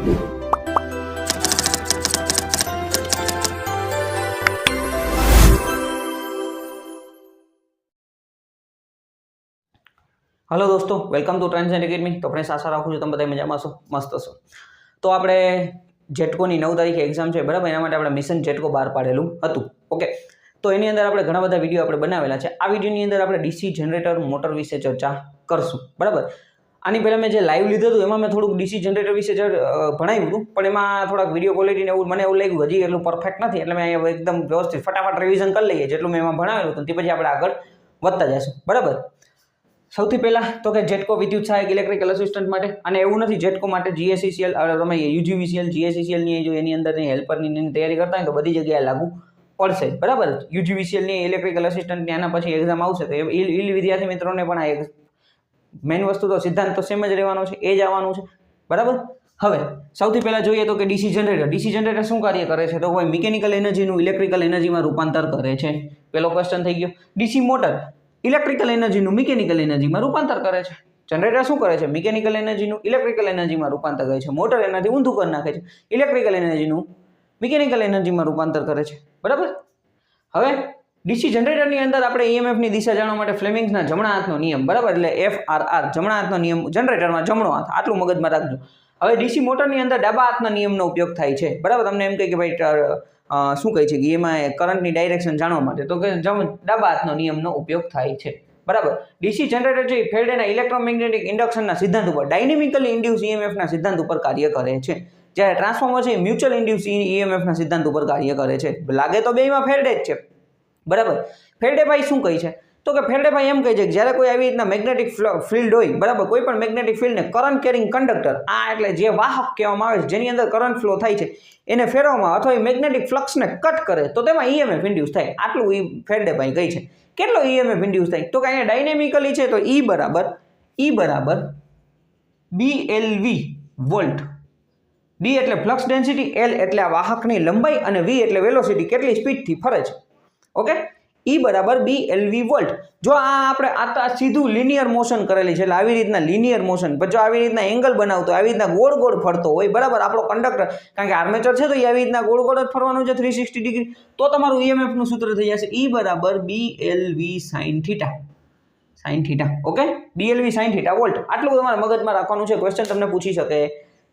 Hello दोस्तों, welcome to transcend academy. तो अपने आशा राखું છું તમે બધા મજામાં છો, મસ્ત છો। તો આપણે જેટકોની 9 તારીખે એક્ઝામ છે, બરાબર? એના માટે આપણે મિશન જેટકો બહાર પાડેલું હતું, ઓકે। તો એની અંદર આપણે ઘણા બધા વિડીયો આપણે બનાવેલા છે। આ વિડીયોની અંદર આપણે ડીસી જનરેટર મોટર વિશે ચર્ચા કરશું, બરાબર? આની પહેલાં મેં જે લાઈવ લીધું હતું એમાં મેં થોડુંક ડીસી જનરેટર વિશે ભણાવ્યું હતું, પણ એમાં થોડાક વિડીયો ક્વોલિટીને એવું મને એવું લાગ્યું હજી એટલું પરફેક્ટ નથી, એટલે મેં અહીંયા એકદમ વ્યવસ્થિત ફટાફટ રિવિઝન કરી લઈએ જેટલું મેં એમાં ભણાવેલું હતું, તે પછી આપણે આગળ વધતા જઈશું, બરાબર? સૌથી પહેલાં તો કે જેટકો વિદ્યુત સહાયક ઇલેક્ટ્રિકલ અસિસ્ટન્ટ માટે, અને એવું નથી જેટકો માટે જીએસસીસીએલ તમે યુજીવીસીએલ જીએસસીસીએલની જો એની અંદરની હેલ્પરની તૈયારી કરતા હોય તો બધી જગ્યાએ લાગુ પડશે, બરાબર? યુજીવીસીએલની ઇલેક્ટ્રિકલ અસિસ્ટન્ટની આના પછી એક્ઝામ આવશે તો એ વિદ્યાર્થી મિત્રોને પણ આ મેઇન વસ્તુ તો સિદ્ધાંત તો સેમ જ રહેવાનો છે, એ જ આવવાનું છે, બરાબર? હવે સૌથી પહેલાં જોઈએ તો કે ડીસી જનરેટર શું કાર્ય કરે છે? તો કોઈ મિકેનિકલ એનર્જીનું ઇલેક્ટ્રિકલ એનર્જીમાં રૂપાંતર કરે છે, પહેલો ક્વેશ્ચન થઈ ગયો। ડીસી મોટર ઇલેક્ટ્રિકલ એનર્જીનું મિકેનિકલ એનર્જીમાં રૂપાંતર કરે છે। જનરેટર શું કરે છે? મિકેનિકલ એનર્જીનું ઇલેક્ટ્રિકલ એનર્જીમાં રૂપાંતર કરે છે। મોટર એનાથી ઊંધું કરી નાખે છે, ઇલેક્ટ્રિકલ એનર્જીનું મિકેનિકલ એનર્જીમાં રૂપાંતર કરે છે, બરાબર? હવે ડીસી જનરેટરની અંદર આપણે ઈએમએફની દિશા જાણવા માટે ફ્લેમિંગ્સના જમણા હાથનો નિયમ, બરાબર? એટલે FRR જમણા હાથનો નિયમ, જનરેટરમાં જમણો હાથ, આટલું મગજમાં રાખજો। હવે ડીસી મોટરની અંદર ડાબા હાથના નિયમનો ઉપયોગ થાય છે, બરાબર? તમને એમ કહે કે ભાઈ શું કહે છે કે એમાં કરંટની ડાયરેક્શન જાણવા માટે, તો કે ડાબા હાથનો નિયમનો ઉપયોગ થાય છે, બરાબર? ડીસી જનરેટર જે ફેરેડેના ઇલેક્ટ્રોમેગ્નેટિક ઇન્ડક્શનના સિદ્ધાંત ઉપર, ડાયનેમિકલી ઇન્ડ્યુસ ઈએમએફના સિદ્ધાંત ઉપર કાર્ય કરે છે, જ્યારે ટ્રાન્સફોર્મર છે મ્યુચ્યુઅલ ઇન્ડ્યુસ ઈએમએફના સિદ્ધાંત ઉપર કાર્ય કરે છે। લાગે તો બેમાં ફેરેડે જ છે, બરાબર? ફેરેડે ભાઈ શું કહે છે? તો કે ફેરેડે ભાઈ એમ કહે છે કે જ્યારે કોઈ આવી રીતના મેગ્નેટિક ફિલ્ડ હોય, બરાબર, કોઈ પણ મેગ્નેટિક ફિલ્ડને કરંટ કેરિંગ કંડક્ટર, આ એટલે જે વાહક કહેવામાં આવે છે, જેની અંદર કરંટ ફ્લો થાય છે, એને ફેરવવામાં અથવા એ મેગ્નેટિક ફ્લક્સને કટ કરે તો તેમાં ઈએમએફ ઇન્ડ્યુસ થાય, આટલું એ ફેરેડે ભાઈ કહે છે। કેટલો ઈએમએફ ઇન્ડ્યુસ થાય? તો કે અહીંયા ડાયનેમિકલી છે તો E બરાબર BLV વોલ્ટ। D એટલે ફ્લક્સ ડેન્સિટી, L એટલે આ વાહકની લંબાઈ, અને V એટલે વેલોસિટી, કેટલી સ્પીડથી ફરે છે, ઓકે? E બરાબર BLV વોલ્ટ। જો આ આપણે આ સીધું લિનિયર મોશન કરેલી છે, એટલે આવી રીતના લિનિયર મોશન, જો આવી રીતના એંગલ બનાવતો, આવી રીતના ગોળ ગોળ ફરતો હોય, બરાબર, આપણો કંડક્ટર, કારણ કે આર્મેચર છે તો એ આવી રીતના ગોળ ગોળ જ ફરવાનું છે 360 ડિગ્રી, તો તમારું ઈએમએફનું સૂત્ર થઈ જશે E બરાબર BLV sin θ, okay? BLV sin θ volt, આટલું તમારે મગજમાં રાખવાનું છે, ક્વેશ્ચન તમને પૂછી શકે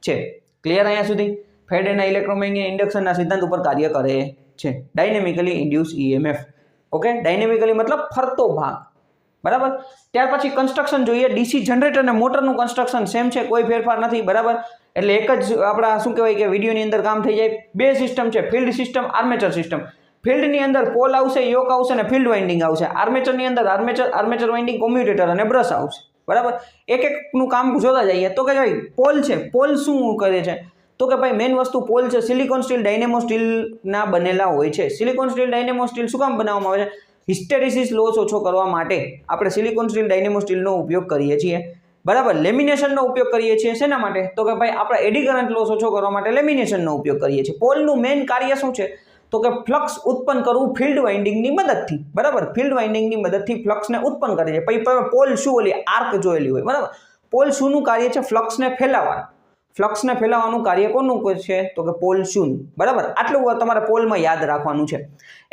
છે। ક્લિયર અહીંયા સુધી? ફેરેડેના ઇલેક્ટ્રોમેગ્નેટિક ઇન્ડક્શનના સિદ્ધાંત ઉપર કાર્ય કરે છે, dynamically induce EMF, okay? Dynamically મતલબ ફરતો ભાગ, બરાબર? ત્યાર પછી કન્સ્ટ્રક્શન જોઈએ। ડીસી જનરેટર અને મોટરનું કન્સ્ટ્રક્શન સેમ છે, કોઈ ફેરફાર નથી, બરાબર? એટલે એક જ આપણા શું કહેવાય કે વિડીયોની અંદર કામ થઈ જાય। બે સિસ્ટમ છે, ફિલ્ડ સિસ્ટમ, આર્મેચર સિસ્ટમ। ફિલ્ડની અંદર પોલ આવશે, યોક આવશે અને ફિલ્ડ વાઇન્ડિંગ આવશે। આર્મેચરની અંદર આર્મેચર વાઇન્ડિંગ, કોમ્યુટેટર અને બ્રશ આવશે, બરાબર? એક એકનું કામ જોતા જઈએ તો કે ભાઈ પોલ છે, પોલ શું કરે છે? તો કે ભાઈ મેઇન વસ્તુ પોલ છે સિલિકોન સ્ટીલ, ડાયનેમો સ્ટીલના બનેલા હોય છે। સિલિકોન સ્ટીલ, ડાયનેમો સ્ટીલ શું કામ બનાવવામાં આવે છે? હિસ્ટેરિસિસ લોસ ઓછો કરવા માટે આપણે સિલિકોન સ્ટીલ, ડાયનેમો સ્ટીલનો ઉપયોગ કરીએ છીએ, બરાબર? લેમિનેશનનો ઉપયોગ કરીએ છીએ શેના માટે? તો કે ભાઈ આપણે એડી કરંટ લોસ ઓછો કરવા માટે લેમિનેશનનો ઉપયોગ કરીએ છીએ। પોલનું મેઇન કાર્ય શું છે? તો કે ફ્લક્સ ઉત્પન્ન કરવું ફિલ્ડ વાઇન્ડિંગની મદદથી, બરાબર? ફિલ્ડ વાઇન્ડિંગની મદદથી ફ્લક્સને ઉત્પન્ન કરે છે। પછી પોલ શું, ઓલી આર્ક જોયેલી હોય, બરાબર? પોલ શુંનું કાર્ય છે? ફ્લક્સને ફેલાવવાનું કાર્ય કોનું છે? તો કે પોલ શું, બરાબર? આટલું તમારે પોલમાં યાદ રાખવાનું છે।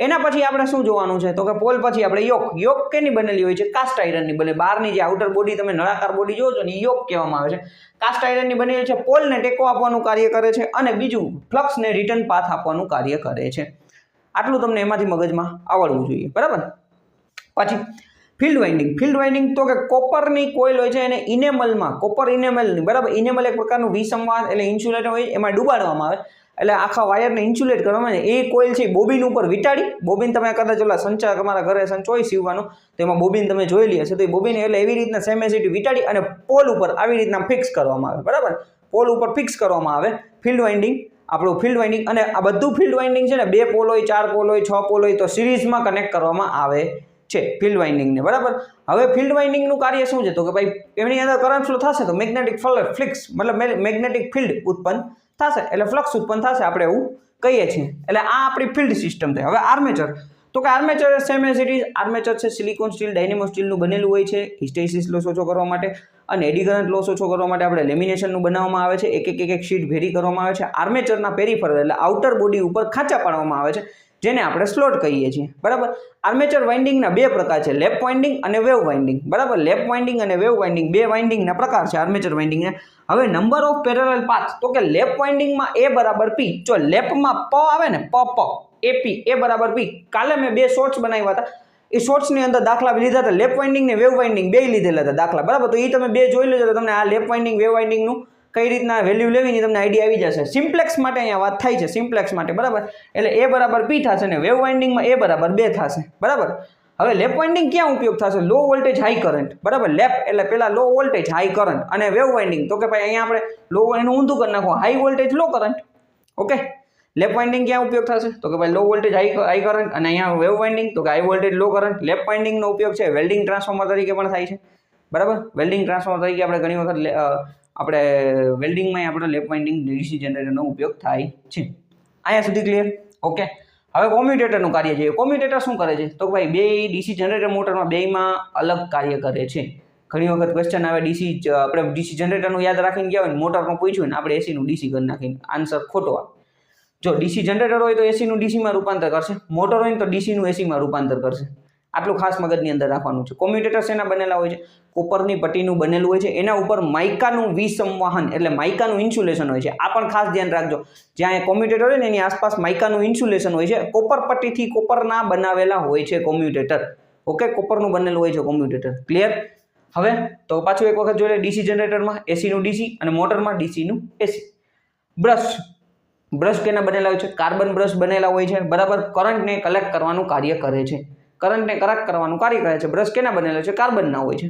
એના પછી આપણે શું જોવાનું છે? તો કે પોલ પછી આપણે યોક કેની બનેલી હોય છે? કાસ્ટ આયરનની બને, બહારની જે આઉટર બોડી તમે નળાકાર બોડી જોવો છો ને, યોક કહેવામાં આવે છે, કાસ્ટ આયરનની બનેલી છે। પોલને ટેકો આપવાનું કાર્ય કરે છે, અને બીજું ફ્લક્સને રિટર્ન પાથ આપવાનું કાર્ય કરે છે। આટલું તમને એમાંથી મગજમાં આવડવું જોઈએ, બરાબર? પછી ફિલ્ડ વાઇન્ડિંગ તો કે કોપરની કોઇલ હોય છે, એને ઇનેમલમાં, કોપર ઇનેમલની, બરાબર? ઇનેમલ એક પ્રકારનું વિસંવાદ એટલે ઇન્સ્યુલેટર હોય, એમાં ડુબાડવામાં આવે, એટલે આખા વાયરને ઇન્સ્યુલેટ કરવામાં આવે। એ કોઇલ છે બોબિન ઉપર વીંટાળી, બોબિન તમે કદાચ ઓલા સંચા તમારા ઘરે સંચો હોય સીવવાનું, તો એમાં બોબિન તમે જોયેલી હશે, તો એ બોબિન એટલે એવી રીતના સેમેસિટી વીંટાળી અને પોલ ઉપર આવી રીતના ફિક્સ કરવામાં આવે, બરાબર? પોલ ઉપર ફિક્સ કરવામાં આવે ફિલ્ડ વાઇન્ડિંગ, આપણું ફિલ્ડ વાઇન્ડિંગ। અને આ બધું ફિલ્ડ વાઇન્ડિંગ છે ને 2 પોલ હોય, 4 પોલ હોય, 6 પોલ હોય, તો સિરીઝમાં કનેક્ટ કરવામાં આવે છે ફિલ્ડ વાઇન્ડિંગને, બરાબર? હવે ફિલ્ડ વાઇન્ડિંગનું કાર્ય શું છે? તો કે ભાઈ એમની અંદર કરંટ ફ્લો થશે તો મેગ્નેટિક ફ્લક્સ મતલબ મેગ્નેટિક ફિલ્ડ ઉત્પન્ન થશે, એટલે ફ્લક્સ ઉત્પન્ન થશે, આપણે એવું કહીએ છીએ। એટલે આ આપણી ફિલ્ડ સિસ્ટમ છે। હવે આર્મેચર, તો કે armature same as it is, armature છે સિલિકોન સ્ટીલ, ડાયનેમો સ્ટીલનું બનેલું હોય છે હિસ્ટેરિસિસ લોસ ઓછો કરવા માટે। અને એડી કરંટ લોસ ઓછો કરવા માટે આપણે લેમિનેશનનું બનાવવામાં આવે છે, એક શીટ ભેરી કરવામાં આવે છે, આર્મેચરના પેરિફેરલ એટલે આઉટર બોડી ઉપર ખાંચા પાડવામાં આવે છે, જેને આપણે સ્લોટ કહીએ છીએ, બરાબર. આર્મેચર વાઇન્ડિંગના બે પ્રકાર છે, લેપ વાઇન્ડિંગ અને વેવ વાઇન્ડિંગ, બરાબર. લેપ વાઇન્ડિંગ અને વેવ વાઇન્ડિંગ બે વાઇન્ડિંગના પ્રકાર છે આર્મેચર વાઇન્ડિંગના. હવે નંબર ઓફ પેરેલલ પાથ, તો કે લેપ વાઇન્ડિંગમાં A બરાબર P, જો લેપમાં પ આવે ને પ AP A બરાબર P. કાલે મેં બે શોર્ટ્સ બનાવ્યા હતા, એ શોર્ટ્સની અંદર દાખલા લીધા હતા, લેપ વાઇન્ડિંગ ને વેવ વાઇન્ડિંગ બે લીધેલા હતા દાખલા, બરાબર. તો એ તમે બે જોઈ લેજો તો તમને આ લેપ વાઇન્ડિંગ વેવ વાઇન્ડિંગનું કઈ રીતના વેલ્યુ લેવીની તમને આઈડિયા આવી જશે. સિમ્પ્લેક્સ માટે અહીંયા વાત થાય છે, સિમ્પ્લેક્સ માટે, બરાબર. એટલે A બરાબર P થશે ને વેવ વાઇન્ડિંગમાં A બરાબર 2 થશે, બરાબર. હવે લેપ વાઇન્ડિંગ ક્યાં ઉપયોગ થશે? લો વોલ્ટેજ હાઈ કરંટ, બરાબર. લેપ એટલે પેલા લો વોલ્ટેજ હાઈ કરંટ, અને વેવ વાઇન્ડિંગ તો કે ભાઈ અહીંયા આપણે લો એનું ઊંધું કરી નાખો, હાઈ વોલ્ટેજ લો કરંટ. ઓકે. લેપ વાઇન્ડિંગ ક્યાં ઉપયોગ થશે? તો કે ભાઈ લો વોલ્ટેજ હાઈ કરંટ, અને અહીંયા વેવ વાઇન્ડિંગ તો કે હાઈ વોલ્ટેજ લો કરંટ. લેપ વાઇન્ડિંગનો ઉપયોગ છે વેલ્ડિંગ ટ્રાન્સફોર્મર તરીકે પણ થાય છે, બરાબર. વેલ્ડિંગ ટ્રાન્સફોર્મર તરીકે આપણે ઘણી વખત આપણે વેલ્ડિંગમાં આપણે લેપ વાઇન્ડિંગ ડીસી જનરેટરનો ઉપયોગ થાય છે. અહીંયા સુધી ક્લિયર? ઓકે. હવે કોમ્યુટેટરનું કાર્ય છે. કોમ્યુટેટર શું કરે છે? તો ભાઈ બે ડીસી જનરેટર મોટરમાં બેમાં અલગ કાર્ય કરે છે. ઘણી વખત ક્વેશ્ચન આવે ડીસી, આપણે ડીસી જનરેટરનું યાદ રાખીને ગયા હોય ને મોટરનું પૂછ્યું ને આપણે એસીનું ડીસી કરી નાખીને આન્સર ખોટો આવે. જો ડીસી જનરેટર હોય તો એસીનું ડીસીમાં રૂપાંતર કરશે, મોટર હોય તો ડીસીનું એસીમાં રૂપાંતર કરશે. આટલું ખાસ મગજની અંદર રાખવાનું છે. કોમ્યુટેટર શેના બનેલા હોય છે? કોપરની પટ્ટીનું બનેલું હોય છે, એના ઉપર માઇકાનું વિસંવાહન એટલે માઇકાનું ઇન્સ્યુલેશન હોય છે. આ પણ ખાસ ધ્યાન રાખજો, જ્યાં કોમ્યુટેટર હોય ને એની આસપાસ માઇકાનું ઇન્સ્યુલેશન હોય છે. કોપર પટ્ટીથી કોપરના બનાવેલા હોય છે કોમ્યુટેટર. ઓકે, કોપરનું બનેલું હોય છે કોમ્યુટેટર. ક્લિયર? હવે તો પાછું એક વખત જોઈએ ડીસી જનરેટરમાં એસીનું ડીસી અને મોટરમાં ડીસીનું એસી. બ્રશ કેના બનેલા હોય છે? કાર્બન બ્રશ બનેલા હોય છે, બરાબર. કરંટને કલેક્ટ કરવાનું કાર્ય કરે છે, કરંટને કલેક્ટ કરવાનું કાર્ય કરે છે. બ્રશ કેના બનેલા છે? કાર્બનના હોય છે.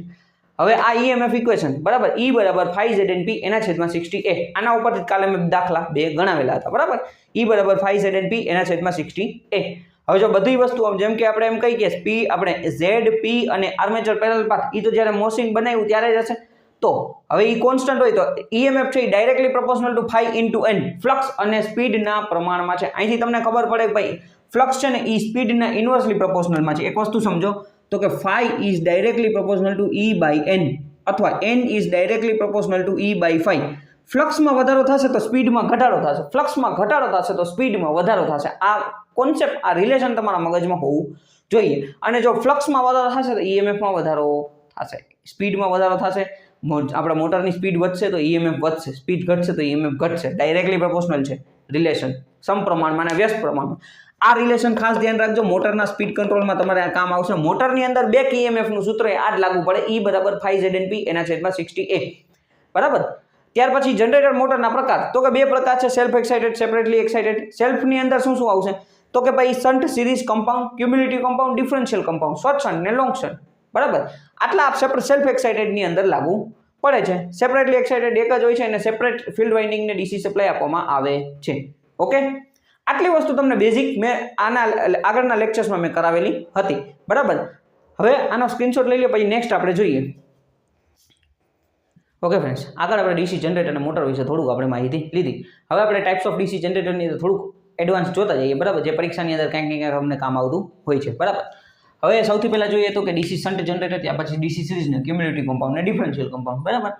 હવે આ EMF ઇક્વેશન, બરાબર. E બરાબર 5ZnP એના છેદમાં 60A. આના ઉપરથી કાલે મેં દાખલા બે ગણાવેલા હતા, બરાબર. E બરાબર 5ZnP એના છેદમાં 60A. હવે જો બધી વસ્તુ જેમ કે આપણે એમ કહીએ કે P આપણે ZP અને આર્મેચર પેરેલલ પાથ, એ તો જ્યારે મોશિંગ બનાવ્યું ત્યારે જ હશે. તો હવે એ કોન્સ્ટન્ટ હોય તો EMF છે એ directly proportional to phi into n, flux અને સ્પીડના પ્રમાણમાં છે. અહીંથી તમને ખબર પડે ભાઈ ફ્લક્સ છે ને એ સ્પીડના ઇન્વર્સલી પ્રોપોર્શનલમાં છે. એક વસ્તુ સમજો તો કે phi is directly proportional to E by n અથવા n is directly proportional to E by phi. ફ્લક્સમાં વધારો થશે તો સ્પીડમાં ઘટાડો થશે, ફ્લક્સમાં ઘટાડો થશે તો સ્પીડમાં વધારો થશે. આ કોન્સેપ્ટ, આ રિલેશન તમારા મગજમાં હોવું જોઈએ. અને જો ફ્લક્સમાં વધારો થશે તો EMFમાં વધારો થશે, સ્પીડમાં વધારો થશે. આપણા મોટરની સ્પીડ વધશે તો EMF વધશે, સ્પીડ ઘટશે તો EMF ઘટશે. ડાયરેક્ટલી પ્રોપોર્શનલ છે રિલેશન, સમપ્રમાણમાં અને વ્યસ્ત પ્રમાણમાં. આ રિલેશન ખાસ ધ્યાન રાખજો, મોટરના સ્પીડ કંટ્રોલમાં તમારે આ કામ આવશે. મોટરની અંદર બેક EMFનું સૂત્ર આ જ લાગુ પડે, E બરાબર 5ZnP એના છેદમાં 60A, બરાબર. ત્યાર પછી જનરેટર મોટરના પ્રકાર, તો કે બે પ્રકાર છે, સેલ્ફ એક્સાઇટેડ, સેપરેટલી એક્સાઇટેડ. સેલ્ફની અંદર શું શું આવશે? તો કે ભાઈ shunt series compound, cumulative compound, differential compound, short shunt ને લોંગ શન્ટ, બરાબર. આટલા સેલ્ફ એક્સાઇટેડની અંદર લાગુ પડે છે. સેપરેટલી એક્સાઇટેડ એક જ હોય છે અને સેપરેટ ફિલ્ડ વાઇન્ડિંગને ડીસી સપ્લાય આપવામાં આવે છે. ઓકે, આટલી વસ્તુ તમને બેઝિક મેં આના આગળના લેક્ચર્સમાં મેં કરાવેલી હતી, બરાબર. હવે આનો સ્ક્રીનશોટ લઈ લો, પછી નેક્સ્ટ આપણે જોઈએ. ઓકે ફ્રેન્ડ્સ, આગળ આપણે ડીસી જનરેટર અને મોટર વિશે થોડુંક આપણે માહિતી લીધી. હવે આપણે ટાઈપ્સ ઓફ ડીસી જનરેટરની થોડુંક એડવાન્સ જોતા જઈએ, બરાબર, જે પરીક્ષાની અંદર ક્યાંક અમને કામ આવતું હોય છે, બરાબર. હવે સૌથી પહેલાં જોઈએ તો કે ડીસી શન્ટ જનરેટર, ત્યાર પછી ડીસી સિરીઝને, ક્યુમ્યુલેટિવ કમ્પાઉન્ડ ને ડિફરન્શિયલ કમ્પાઉન્ડ, બરાબર.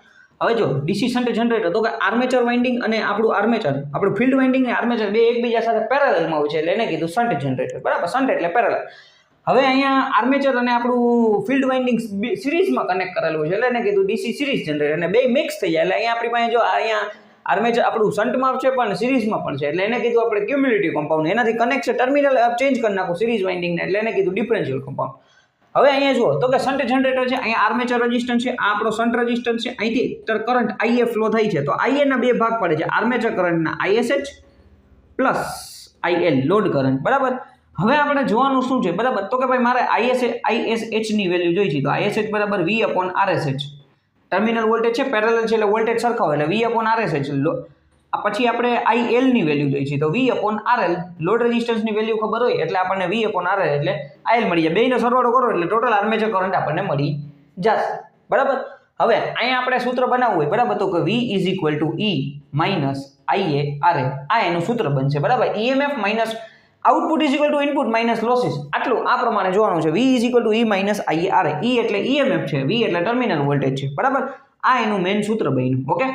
હવે જો ડીસી શન્ટ જનરેટર, તો કે આર્મેચર વાઇન્ડિંગ અને આપણું ફિલ્ડ વાઇન્ડિંગ ને આર્મેચર બે એકબીજા સાથે પેરેલલમાં હોય છે, એટલે એને કીધું શન્ટ જનરેટર, બરાબર. શન્ટ એટલે પેરેલલ. હવે અહીંયા આર્મેચર અને આપણું ફિલ્ડ વાઇન્ડિંગ સિરીઝમાં કનેક્ટ કરેલું હોય છે, એટલે એને કીધું ડીસી સિરીઝ જનરેટર. અને બે મિક્સ થઈ જાય એટલે અહીંયા આપણી પાસે જો અહીંયા આર્મેચર આપણું શન્ટમાં છે પણ સિરીઝમાં પણ છે, એટલે એને કીધું આપણે ક્યુમ્યુલેટિવ કમ્પાઉન્ડ. એનાથી કનેક્શન ટર્મિનલ ચેન્જ કરી નાખું સિરીઝ વાઇન્ડિંગને, એટલે એને કીધું ડિફરન્શિયલ કમ્પાઉન્ડ. હવે અહીંયા જુઓ તો કે શન્ટ જનરેટર છે, અહીંયા આર્મેચર રેઝિસ્ટન્સ છે, આ આપણો શન્ટ રેઝિસ્ટન્સ છે. અહીંથી કરંટ IA ફ્લો થાય છે, તો IA ના બે ભાગ પડે છે, આર્મેચર કરંટના ISH plus IL load current, બરાબર. હવે આપણે જોવાનું શું છે, બરાબર, તો કે ભાઈ મારે ISH ની વેલ્યુ જોઈ છે, તો ISH બરાબર V/RSH. ટર્મિનલ વોલ્ટેજ છે, પેરેલલ છે, એટલે વોલ્ટેજ સરખા હોય એટલે V/RSH. પછી આપણે IL ની વેલ્યુ જોઈ છે, તો V/RL. લોડ રેઝિસ્ટન્સની વેલ્યુ ખબર હોય એટલે આપણને V/RL એટલે IL મળી જાય. બેયનો સરવાળો કરો એટલે ટોટલ આર્મેચર કરંટ આપણને મળી જશે, બરાબર. હવે અહીંયા આપણે સૂત્ર બનાવવું હોય, બરાબર, તો કે V = E - IA/RA. આ એનું સૂત્ર બનશે, બરાબર. EMF minus output = input minus losses. આટલું આ પ્રમાણે જોવાનું છે. V = E - IA/RA. E એટલે EMF છે, V એટલે ટર્મિનલ વોલ્ટેજ છે, બરાબર. આ એનું મેઇન સૂત્ર બન્યું. ઓકે,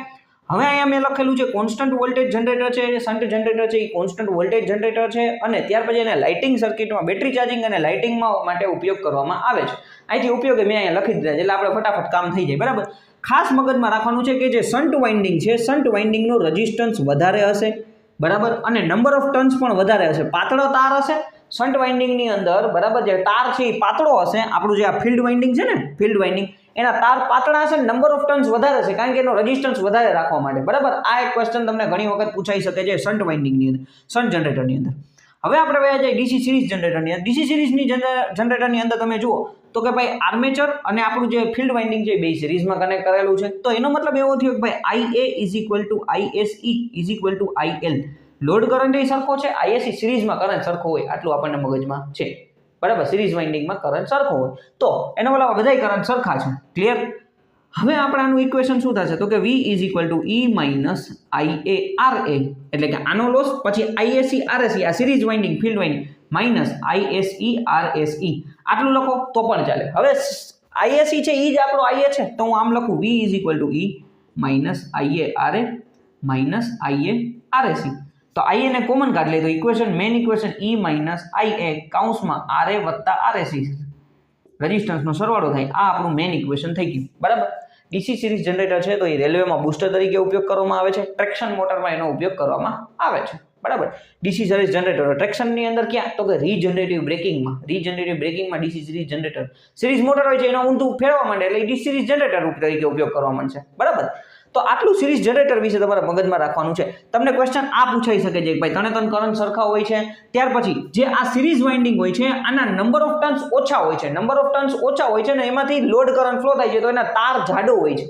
હવે અહીંયા મેં લખેલું છે કોન્સ્ટન્ટ વોલ્ટેજ જનરેટર છે, શન્ટ જનરેટર છે એ કોન્સ્ટન્ટ વોલ્ટેજ જનરેટર છે, અને ત્યાર પછી એને લાઇટિંગ સર્કિટમાં બેટરી ચાર્જિંગ અને લાઇટિંગમાં માટે ઉપયોગ કરવામાં આવે છે. અહીંથી ઉપયોગ મેં અહીંયા લખી દીધા છે એટલે આપણે ફટાફટ કામ થઈ જાય. બરાબર, ખાસ મગજમાં રાખવાનું છે કે જે શન્ટ વાઇન્ડિંગ છે, શન્ટ વાઇન્ડિંગનો રેઝિસ્ટન્સ વધારે હશે. બરાબર, અને નંબર ઓફ ટર્ન્સ પણ વધારે હશે. પાતળો તાર હશે શન્ટ વાઇન્ડિંગની અંદર. બરાબર, જે તાર છે એ પાતળો હશે. આપણું જે આ ફિલ્ડ વાઇન્ડિંગ છે ને, ફિલ્ડ વાઇન્ડિંગ, એના તાર પાતળા હશે, નંબર ઓફ ટર્ન્સ વધારે છે કારણ કે એનો રેઝિસ્ટન્સ વધારે રાખવા માટે. બરાબર, આ એક ક્વેશ્ચન તમને ઘણી વખત પૂછાઈ શકે છે શન્ટ વાઇન્ડિંગની અંદર, શન્ટ જનરેટરની અંદર. હવે આપણે વયા જાય ડીસી સિરીઝ જનરેટરની અંદર. ડીસી સિરીઝની જનરેટરની અંદર તમે જુઓ તો કે ભાઈ આર્મેચર અને આપણું જે ફિલ્ડ વાઇન્ડિંગ છે બે સિરીઝમાં કનેક્ટ કરેલું છે. તો એનો મતલબ એવો થયો કે ભાઈ IA is equal to ISE is equal to IL. Load current એ સરખો છે, ISE સિરીઝમાં કરંટ સરખો હોય, આટલું આપણને મગજમાં છે. બરાબર, સિરીઝ વાઇન્ડિંગમાં કરંટ સરખો હોય તો એનો મતલબ બધા કરંટ સરખા છે. ક્લિયર? હવે આપણે આનું ઇક્વેશન શું થશે તો કે V is equal two E minus IARA, એટલે કે આનો લોસ પછી ISE RSE, આ series winding field winding, minus ISE RSE. આટલું લખો તો પણ ચાલે. હવે ISE છે એ જ આપણો IA છે તો હું આમ લખું V is equal two E minus IARA minus IARSE. તો IA ને કોમન કાઢી લે તો equation, main equation E minus IA કૌંસમાં RA વત્તા RSE, રેઝિસ્ટન્સનો સરવાળો થાય. આ આપણું મેઇન ઇક્વેશન થઈ ગયું. બરાબર, ડીસી સિરીઝ જનરેટર છે તો એ રેલવેમાં બૂસ્ટર તરીકે ઉપયોગ કરવામાં આવે છે, ટ્રેક્શન મોટરમાં એનો ઉપયોગ કરવામાં આવે છે. બરાબર, ડીસી સિરીઝ જનરેટર ટ્રેક્શનની અંદર ક્યાં તો કે રીજનરેટિવ બ્રેકિંગમાં, DC series generator, series motor હોય છે એનો ઊંધું ફેરવા માંડે એટલે ડીસી સિરીઝ જનરેટર તરીકે ઉપયોગ કરવા માંડશે. બરાબર, તો આટલું સિરીઝ જનરેટર વિશે તમારે મગજમાં રાખવાનું છે. તમને ક્વેશ્ચન આ પૂછાઈ શકે છે કે ભાઈ તને કરંટ સરખા હોય છે, ત્યાર પછી જે આ સિરીઝ વાઇન્ડિંગ હોય છે આના નંબર ઓફ ટર્ન્સ ઓછા હોય છે, નંબર ઓફ ટર્ન્સ ઓછા હોય છે ને એમાંથી લોડ કરંટ ફ્લો થાય છે તો એના તાર જાડો હોય છે.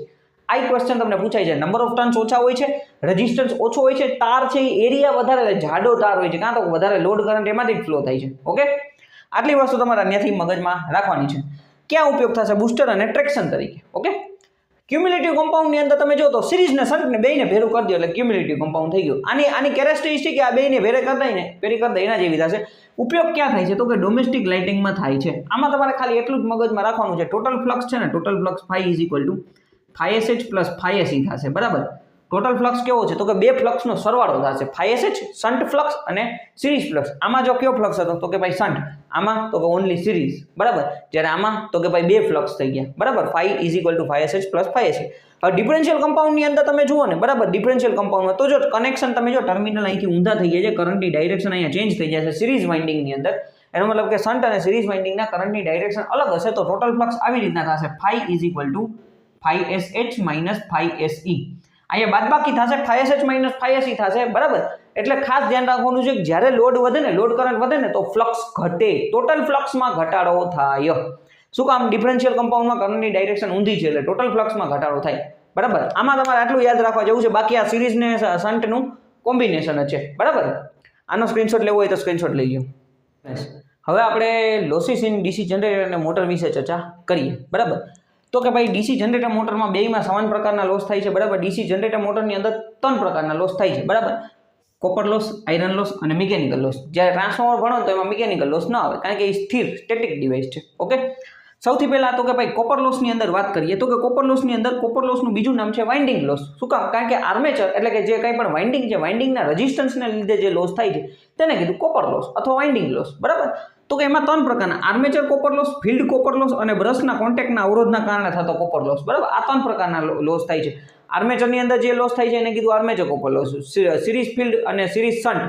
આ ક્વેશ્ચન તમને પૂછાય છે. નંબર ઓફ ટર્ન્સ ઓછા હોય છે, રેઝિસ્ટન્સ ઓછો હોય છે, તાર છે એરિયા વધારે જાડો તાર હોય છે, કાં તો વધારે લોડ કરંટ એમાંથી જ ફ્લો થાય છે. ઓકે, આટલી વસ્તુ તમારે ત્યાંથી મગજમાં રાખવાની છે. ક્યાં ઉપયોગ થશે? બૂસ્ટર અને ટ્રેક્શન તરીકે. ઓકે, ક્યુમ્યુલેટિવ કમ્પાઉન્ડની અંદર તમે જો તો સિરીઝ ને શન્ટને બેને ભેરું કરી દો એટલે ક્યુમ્યુલેટિવ કમ્પાઉન્ડ થઈ ગયું. આની કેરેક્ટરિસ્ટિક આ બેને ભેરે કરી દે એના જેવી થશે. ઉપયોગ ક્યાં થાય છે તો કે ડોમેસ્ટિક લાઇટિંગમાં થાય છે. આમાં તમારે ખાલી એટલું જ મગજમાં રાખવાનું છે, ટોટલ ફ્લક્સ છે ને, total flux phi is equal two phi plus phi થશે. બરાબર, ટોટલ ફ્લક્સ કેવો છે તો કે બે ફ્લક્સનો સરવાળો થશે, phi શન્ટ ફ્લક્સ અને સિરીઝ ફ્લક્સ. આમાં જો કયો ફ્લક્સ હતો તો કે ભાઈ શન્ટ, આમાં તો કે ઓનલી સિરીઝ. બરાબર, જ્યારે આમાં તો કે ભાઈ બે ફ્લક્સ થઈ ગયા. બરાબર, phi is equal two phi plus phi. હવે ડિફરન્શિયલ કમ્પાઉન્ડની અંદર તમે જુઓ ને, બરાબર, ડિફરન્શિયલ કમ્પાઉન્ડમાં તો જો કનેક્શન તમે જો ટર્મિનલ અહીંથી ઊંધા થઈ જાય છે, કરંટની ડાયરેક્શન અહીંયા ચેન્જ થઈ જાય છે સિરીઝ વાઇન્ડિંગની અંદર. એનો મતલબ કે શન્ટ અને સિરીઝ વાઇન્ડિંગના કરંટની ડાયરેક્શન અલગ હશે તો ટોટલ ફ્લક્સ આવી રીતના થશે, phi is equal two phi sh minus phi se. અહીંયા બાદબાકી થશે, phi sh minus phi se થશે. બરાબર, એટલે ખાસ ધ્યાન રાખવાનું છે કે જ્યારે લોડ વધે ને, લોડ કરંટ વધે ને તો ફ્લક્સ ઘટે, ટોટલ ફ્લક્સમાં ઘટાડો થાય. શું કામ? ડિફરન્શિયલ કમ્પાઉન્ડમાં કરંટની ડાયરેક્શન ઊંધી છે એટલે ટોટલ ફ્લક્સમાં ઘટાડો થાય. બરાબર, આમાં તમારે આટલું યાદ રાખવા જેવું છે. બાકી આ સિરીઝ ને શન્ટનું કોમ્બિનેશન જ છે. બરાબર, આનો સ્ક્રીનશોટ લેવો હોય તો સ્ક્રીનશોટ લઈ લો. હવે આપણે લોસીસ ઇન ડીસી જનરેટર અને મોટર વિશે ચર્ચા કરીએ. બરાબર, તો કે ભાઈ ડીસી જનરેટર મોટરમાં બેમાં સમાન પ્રકારના લોસ થાય છે. બરાબર, ડીસી જનરેટર મોટરની અંદર 3 પ્રકારના લોસ થાય છે. બરાબર, કોપર લોસ, આયરન લોસ અને મિકેનિકલ લોસ. જ્યારે ટ્રાન્સફોર્મર ભણો તો એમાં મિકેનિકલ લોસ ન આવે કારણ કે એ સ્થિર સ્ટેટિક ડિવાઇસ છે. ઓકે, સૌથી પહેલા તો કે ભાઈ કોપર લોસની અંદર વાત કરીએ તો કે કોપર લોસની અંદર કોપર લોસનું બીજું નામ છે વાઇન્ડિંગ લોસ. શું કામ? કારણ કે આર્મેચર એટલે કે જે કંઈ પણ વાઇન્ડિંગ છે, વાઇન્ડિંગના રેઝિસ્ટન્સને લીધે જે લોસ થાય છે તેને કીધું કોપર લોસ અથવા વાઇન્ડિંગ લોસ. બરાબર, તો કે એમાં 3 પ્રકારના, armature copper loss, field copper loss અને બ્રશના કોન્ટેક્ટના અવરોધના કારણે થતો કોપર લોસ. બરાબર, આ 3 પ્રકારના લોસ થાય છે. આર્મેચરની અંદર જે લોસ થાય છે એને કીધું armature copper loss, series field અને સિરીઝ શન્ટ.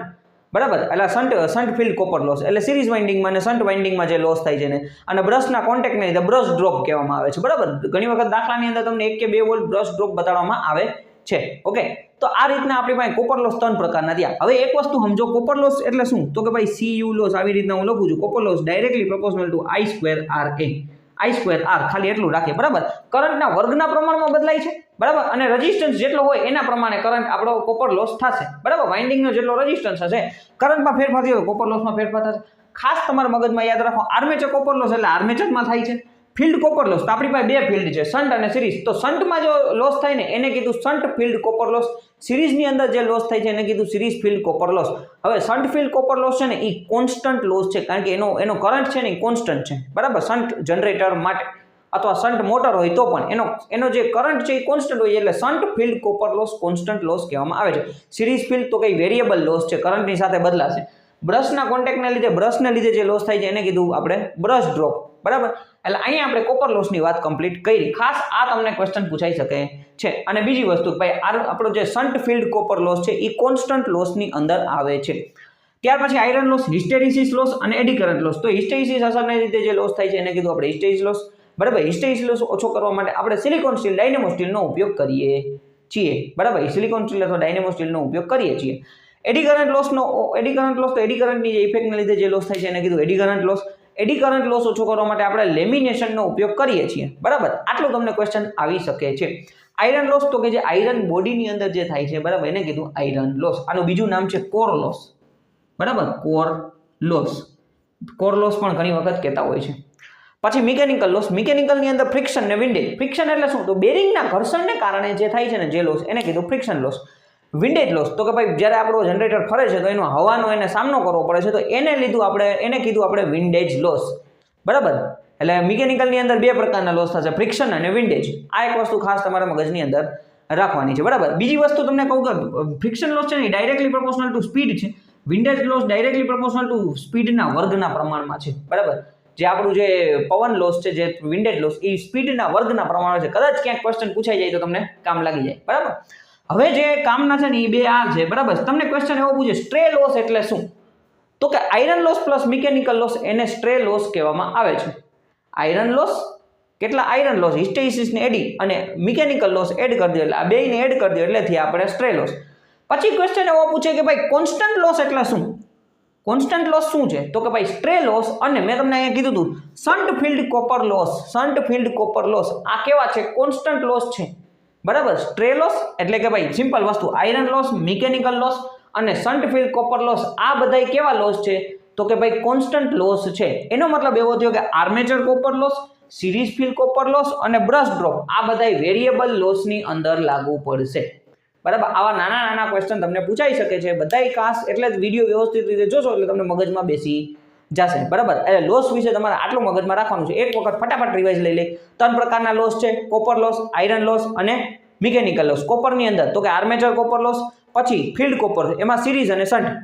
બરાબર, એટલે શન્ટ ફિલ્ડ કોપર લોસ એટલે સિરીઝ વાઇન્ડિંગમાં અને શન્ટ વાઇન્ડિંગમાં જે લોસ થાય છે ને, અને બ્રશના કોન્ટેક્ટને લીધે બ્રશ ડ્રોપ કહેવામાં આવે છે. બરાબર, ઘણી વખત દાખલાની અંદર તમને 1 કે 2 વોલ્ટ બ્રશ ડ્રોપ બતાવવામાં આવે છે. ઓકે, તો આ રીતના આપણી પાસે કોપર લોસ 3 પ્રકારના થયા. હવે એક વસ્તુ સમજો, કોપર લોસ એટલે શું તો કે ભાઈ CU લોસ, આવી રીતના હું લખું છું, copper loss directly proportional two I²R ખાલી એટલું રાખીએ. બરાબર, કરંટના વર્ગના પ્રમાણમાં બદલાય છે. બરાબર, અને રેઝિસ્ટન્સ જેટલો હોય એના પ્રમાણે કરંટ આપણો કોપર લોસ થશે. બરાબર, વાઇન્ડિંગનો જેટલો રેઝિસ્ટન્સ હશે, કરંટમાં ફેરફાર થયો તો કોપર લોસમાં ફેરફાર થશે. ખાસ તમારા મગજમાં યાદ રાખો, આર્મેચર કોપર લોસ એટલે આર્મેચરમાં થાય છે. ફિલ્ડ કોપર લોસ તો આપણી પાસે 2 ફિલ્ડ છે, શન્ટ અને સિરીઝ. તો શન્ટમાં જો લોસ થાય ને એને કીધું શન્ટ ફિલ્ડ કોપર લોસ, સિરીઝની અંદર જે લોસ થાય છે એને કીધું સિરીઝ ફિલ્ડ કોપર લોસ. હવે શન્ટ ફિલ્ડ કોપર લોસ છે ને એ કોન્સ્ટન્ટ લોસ છે કારણ કે એનો કરંટ છે ને એ કોન્સ્ટન્ટ છે. બરાબર, શન્ટ જનરેટર માટે. અથવા શન્ટ મોટર હોય તો પણ એનો જે કરંટ છે એ કોન્સ્ટન્ટ હોય એટલે shunt field copper loss constant loss કહેવામાં આવે છે. સિરીઝ ફિલ્ડ તો કંઈ વેરિયેબલ લોસ છે, કરંટની સાથે બદલાશે. બ્રશના કોન્ટેક્ટને લીધે બ્રશને લીધે જે લોસ થાય છે એને કીધું આપણે બ્રશ ડ્રોપ, બરાબર. એટલે અહીંયા આપણે કોપર લોસની વાત કમ્પ્લીટ કરી. ખાસ આ તમને ક્વેશ્ચન પૂછાઈ શકે છે. અને બીજી વસ્તુ ભાઈ આપણો જે શન્ટ ફિલ્ડ કોપર લોસ છે એ કોન્સ્ટન્ટ લોસની અંદર આવે છે. ત્યાર પછી આયરન લોસ, હિસ્ટેરિસિસ લોસ અને એડી કરંટ લોસ. તો હિસ્ટેરિસિસ અસરને લીધે જે લોસ થાય છે એને કીધું આપણે હિસ્ટેરિસિસ લોસ, બરાબર. હિસ્ટેરિસિસ લોસ ઓછો કરવા માટે આપણે સિલિકોન સ્ટીલ, ડાયનેમો સ્ટીલનો ઉપયોગ કરીએ છીએ, બરાબર. સિલિકોન સ્ટીલ અથવા ડાયનેમો સ્ટીલનો ઉપયોગ કરીએ છીએ. એડી કરંટ લોસ તો એડી કરંટની જે ઇફેક્ટને લીધે જે લોસ થાય છે એને કીધું eddy current loss. Eddy current loss ઓછો કરવા માટે આપણે લેમિનેશનનો ઉપયોગ કરીએ છીએ, બરાબર. આટલું તમને ક્વેશ્ચન આવી શકે છે. આયરન લોસ તો કે જે આયરન બોડીની અંદર જે થાય છે, બરાબર, એને કીધું આયરન લોસ. આનું બીજું નામ છે કોર લોસ, બરાબર. કોર લોસ પણ ઘણી વખત કહેતા હોય છે. પછી મિકેનિકલ લોસ. મિકેનિકલની અંદર ફ્રિક્શન ને વિન્ડેજ. ફ્રિક્શન એટલે શું? તો બેરિંગના ઘર્ષણને કારણે જે થાય છે ને જે લોસ એને કીધું ફ્રિક્શન લોસ. વિન્ડેજ લોસ તો કે ભાઈ જ્યારે આપણો જનરેટર ફરે છે તો એનો હવાનો એને સામનો કરવો પડે છે તો એને કીધું આપણે વિન્ડેજ લોસ, બરાબર. એટલે મિકેનિકલની અંદર બે પ્રકારના લોસ થશે, ફ્રિક્શન અને વિન્ડેજ. આ એક વસ્તુ ખાસ તમારા મગજની અંદર રાખવાની છે, બરાબર. બીજી વસ્તુ તમને કહું કે ફ્રિક્શન લોસ છે ને ડાયરેક્ટલી પ્રોપોર્શનલ ટુ સ્પીડ છે. Windage loss directly proportional to સ્પીડના વર્ગના પ્રમાણમાં છે, બરાબર. જે આપણું જે પવન લોસ છે, જે વિન્ડેજ લોસ, એ સ્પીડના વર્ગના પ્રમાણે છે. કદાચ ક્યાંક ક્વેશ્ચન પૂછાઈ જાય તો તમને કામ લાગી જાય, બરાબર. હવે જે કામના છે ને એ બે આ છે, બરાબર. તમને ક્વેશ્ચન એવો પૂછે સ્ટ્રે લોસ એટલે શું? તો કે iron loss plus mechanical loss એને સ્ટ્રે લોસ કહેવામાં આવે છે. આયરન લોસ, કેટલા આયરન લોસ, હિસ્ટેરિસિસ ને એડી, અને મિકેનિકલ લોસ એડ કરી દો એટલે આ બેયને એડ કરી દો એટલેથી આપણે સ્ટ્રે લોસ. પછી ક્વેશ્ચન એવો પૂછે કે ભાઈ કોન્સ્ટન્ટ લોસ એટલે શું? કોન્સ્ટન્ટ લોસ શું છે? તો કે ભાઈ સ્ટ્રે લોસ અને મેં તમને અહીંયા કીધું હતું shunt field copper loss. Shunt field copper loss આ કેવા છે? કોન્સ્ટન્ટ લોસ છે, બરાબર. સ્ટ્રે લોસ એટલે કે ભાઈ સિમ્પલ વસ્તુ, આયરન લોસ, મિકેનિકલ લોસ અને શન્ટ ફિલ્ડ કોપર લોસ આ બધાય કેવા લોસ છે? તો કે ભાઈ કોન્સ્ટન્ટ લોસ છે. એનો મતલબ એવો થયો કે armature copper loss, series field copper loss અને બ્રશ ડ્રોપ આ બધાય વેરિયેબલ લોસની અંદર લાગુ પડશે, બરાબર. આવા નાના નાના ક્વેશ્ચન તમને પૂછાઈ શકે છે. બધાય ખાસ એટલે જ વિડીયો વ્યવસ્થિત રીતે જોશો એટલે તમને મગજમાં બેસી જશે, બરાબર. એટલે લોસ વિશે તમારે આટલું મગજમાં રાખવાનું છે. એક વખત ફટાફટ રિવાઇઝ લઈ લે. 3 પ્રકારના લોસ છે, કોપર લોસ, આયરન લોસ અને મિકેનિકલ લોસ. કોપરની અંદર તો કે આર્મેચર કોપર લોસ, પછી ફિલ્ડ કોપર, એમાં સિરીઝ અને શન્ટ,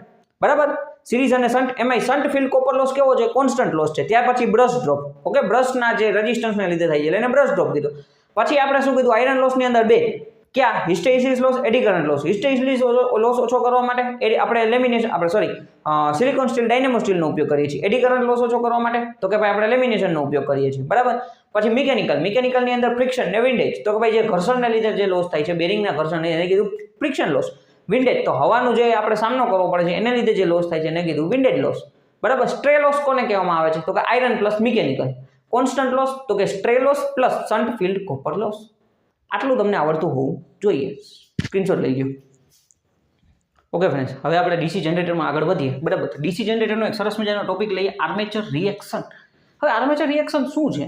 બરાબર. સિરીઝ અને શન્ટ, એમાંય શન્ટ ફિલ્ડ કોપર લોસ કેવો છે? કોન્સ્ટન્ટ લોસ છે. ત્યાર પછી બ્રશ ડ્રોપ, ઓકે, બ્રશના જે રેઝિસ્ટન્સને લીધે થાય છે એટલે એને બ્રશ ડ્રોપ કીધું. પછી આપણે શું કીધું? આયરન લોસની અંદર બે ક્યાં? Hysteresis loss, eddy current loss. Hysteresis loss ઓછો કરવા માટે આપણે સિલિકોન સ્ટીલ, ડાયનેમો સ્ટીલનો ઉપયોગ કરીએ છીએ. એડી કરંટ લોસ ઓછો કરવા માટે તો કે ભાઈ આપણે લેમિનેશનનો ઉપયોગ કરીએ છીએ, બરાબર. પછી મિકેનિકલની અંદર ફ્રિક્શન ને વિન્ડેજ તો કે ભાઈ જે ઘર્ષણને લીધે જે લોસ થાય છે, બેરિંગના ઘર્ષણ એને કીધું ફ્રિક્શન લોસ. વિન્ડેજ તો હવાનું જે આપણે સામનો કરવો પડે છે એને લીધે જે લોસ થાય છે એને કીધું વિન્ડેજ લોસ, બરાબર. સ્ટ્રે લોસ કોને કહેવામાં આવે છે? તો કે iron plus mechanical. Constant loss તો કે stray loss plus shunt field copper loss. આટલું તમને આવડતું હોવું જોઈએ. સ્ક્રીનશોટ લઈ ગયો. ઓકે ફ્રેન્ડ્સ, હવે આપણે ડીસી જનરેટરમાં આગળ વધીએ, બરાબર. ડીસી જનરેટરનો એક સરસ મજાનો ટોપિક લઈએ, આર્મેચર રિએક્શન. હવે આર્મેચર રિએક્શન શું છે,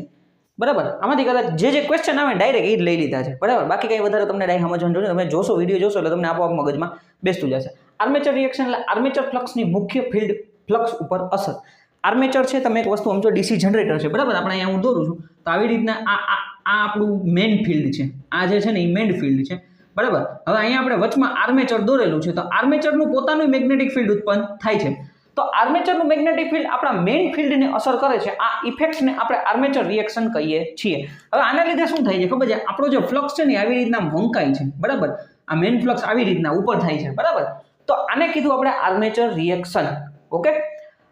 બરાબર? આમાંથી કદાચ જે ક્વેશ્ચન આવે ડાયરેક્ટ એ જ લઈ લીધા છે, બરાબર. બાકી કંઈ વધારે તમને ડાયરેક્ટ સમજવાનું જોઈએ. તમે જોશો, વિડીયો જોશો એટલે તમને આપોઆપ મગજમાં બેસતું જશે. આર્મેચર રિએક્શન એટલે આર્મેચર ફ્લક્સની મુખ્ય ફિલ્ડ ફ્લક્સ ઉપર અસર. આર્મેચર છે, તમે એક વસ્તુ સમજો, ડીસી જનરેટર છે, બરાબર. આપણે અહીંયા હું દોરું છું તો આવી રીતના આ આપણું મેઇન ફિલ્ડ છે. આ જે છે ને એ મેઇન ફિલ્ડ છે, બરાબર. હવે અહીંયા આપણે વચમાં આર્મેચર દોરેલું છે તો આર્મેચરનું પોતાનું મેગ્નેટિક ફિલ્ડ ઉત્પન્ન થાય છે. તો આર્મેચરનું મેગ્નેટિક ફિલ્ડ આપણા મેઇન ફિલ્ડને અસર કરે છે. આ ઇફેક્ટ્સને આપણે આર્મેચર રિએક્શન કહીએ છીએ. હવે આના લીધે શું થાય છે ખબર છે? આપણો જે ફ્લક્સ છે ને આવી રીતના વંકાય છે, બરાબર. આ મેઇન ફ્લક્સ આવી રીતના ઉપર થાય છે, બરાબર. તો આને કીધું આપણે armature reaction, okay.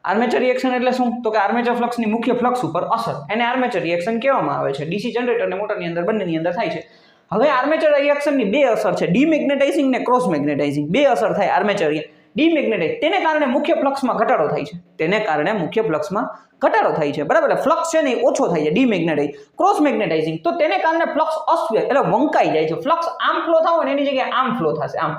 Armature reaction એટલે શું? તો કે આર્મેચર ફ્લક્સની મુખ્ય ફ્લક્સ ઉપર અસર, એને આર્મેચર રિએક્શન કહેવામાં આવે છે. ડીસી જનરેટર અને મોટરની અંદર બંનેની અંદર થાય છે. હવે આર્મેચર રિએક્શનની બે અસર છે, ડીમેગ્નેટાઇઝિંગ ને ક્રોસ મેગ્નેટાઇઝિંગ. બે અસર થાય આર્મેચર ડીમેગ્નેટાઇઝ. તેને કારણે મુખ્ય ફ્લક્સમાં ઘટાડો થાય છે. બરાબર. ફ્લક્સ છે ને એ ઓછો થાય છે, ડીમેગ્નેટાઇઝ. ક્રોસ મેગ્નેટાઇઝિંગ તો તેને કારણે ફ્લક્સ અસ્વ્ય એટલે વંકાઈ જાય છે. ફ્લક્સ આમ ફ્લો થવો ને એની જગ્યાએ આમ ફ્લો થશે, આમ,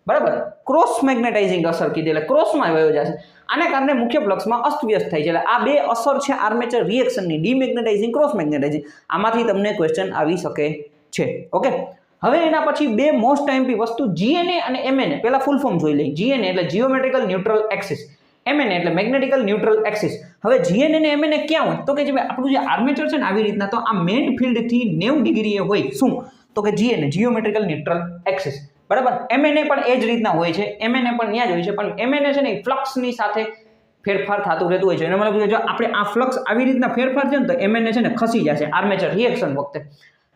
બરાબર. ક્રોસ મેગ્નેટાઇઝિંગ અસર કીધી એટલે ક્રોસમાં વયો જશે. આને કારણે મુખ્ય ફ્લક્સમાં અસ્તવ્યસ્ત થાય છે. એટલે આ બે અસર છે આર્મેચર રિએક્શનની, ડીમેગ્નેટાઇઝિંગ, ક્રોસ મેગ્નેટાઇઝિંગ. આમાંથી તમને ક્વેશ્ચન આવી શકે છે, ઓકે. હવે એના પછી બે મોસ્ટ એમ્પી વસ્તુ, જીએનએ અને એમએનએ. પહેલા ફૂલ ફોર્મ જોઈ લઈએ. જીએનએ એટલે જીઓમેટ્રિકલ ન્યુટ્રલ એક્સિસ, MNA એટલે મેગ્નેટિકલ ન્યુટ્રલ એક્સિસ. હવે GNA ને MNA ક્યાં હોય? તો કે જે આપણું જે આર્મેચર છે ને આવી રીતના, તો આ મેઇન ફિલ્ડ થી 90 ડિગ્રીએ હોય. શું? તો કે GNA જીઓમેટ્રિકલ ન્યુટ્રલ એક્સિસ. બરાબર. MNA પણ એ જ રીતના હોય છે, MNA પણ ત્યાં જ હોય છે, પણ MNA છે ને ફ્લક્સની સાથે ફેરફાર થતું રહેતું હોય છે. એનો મતલબ જો આપણે આ ફ્લક્સ આવી રીતના ફેરફાર છે ને તો MNA છે ને ખસી જશે આર્મેચર રિએક્શન વખતે.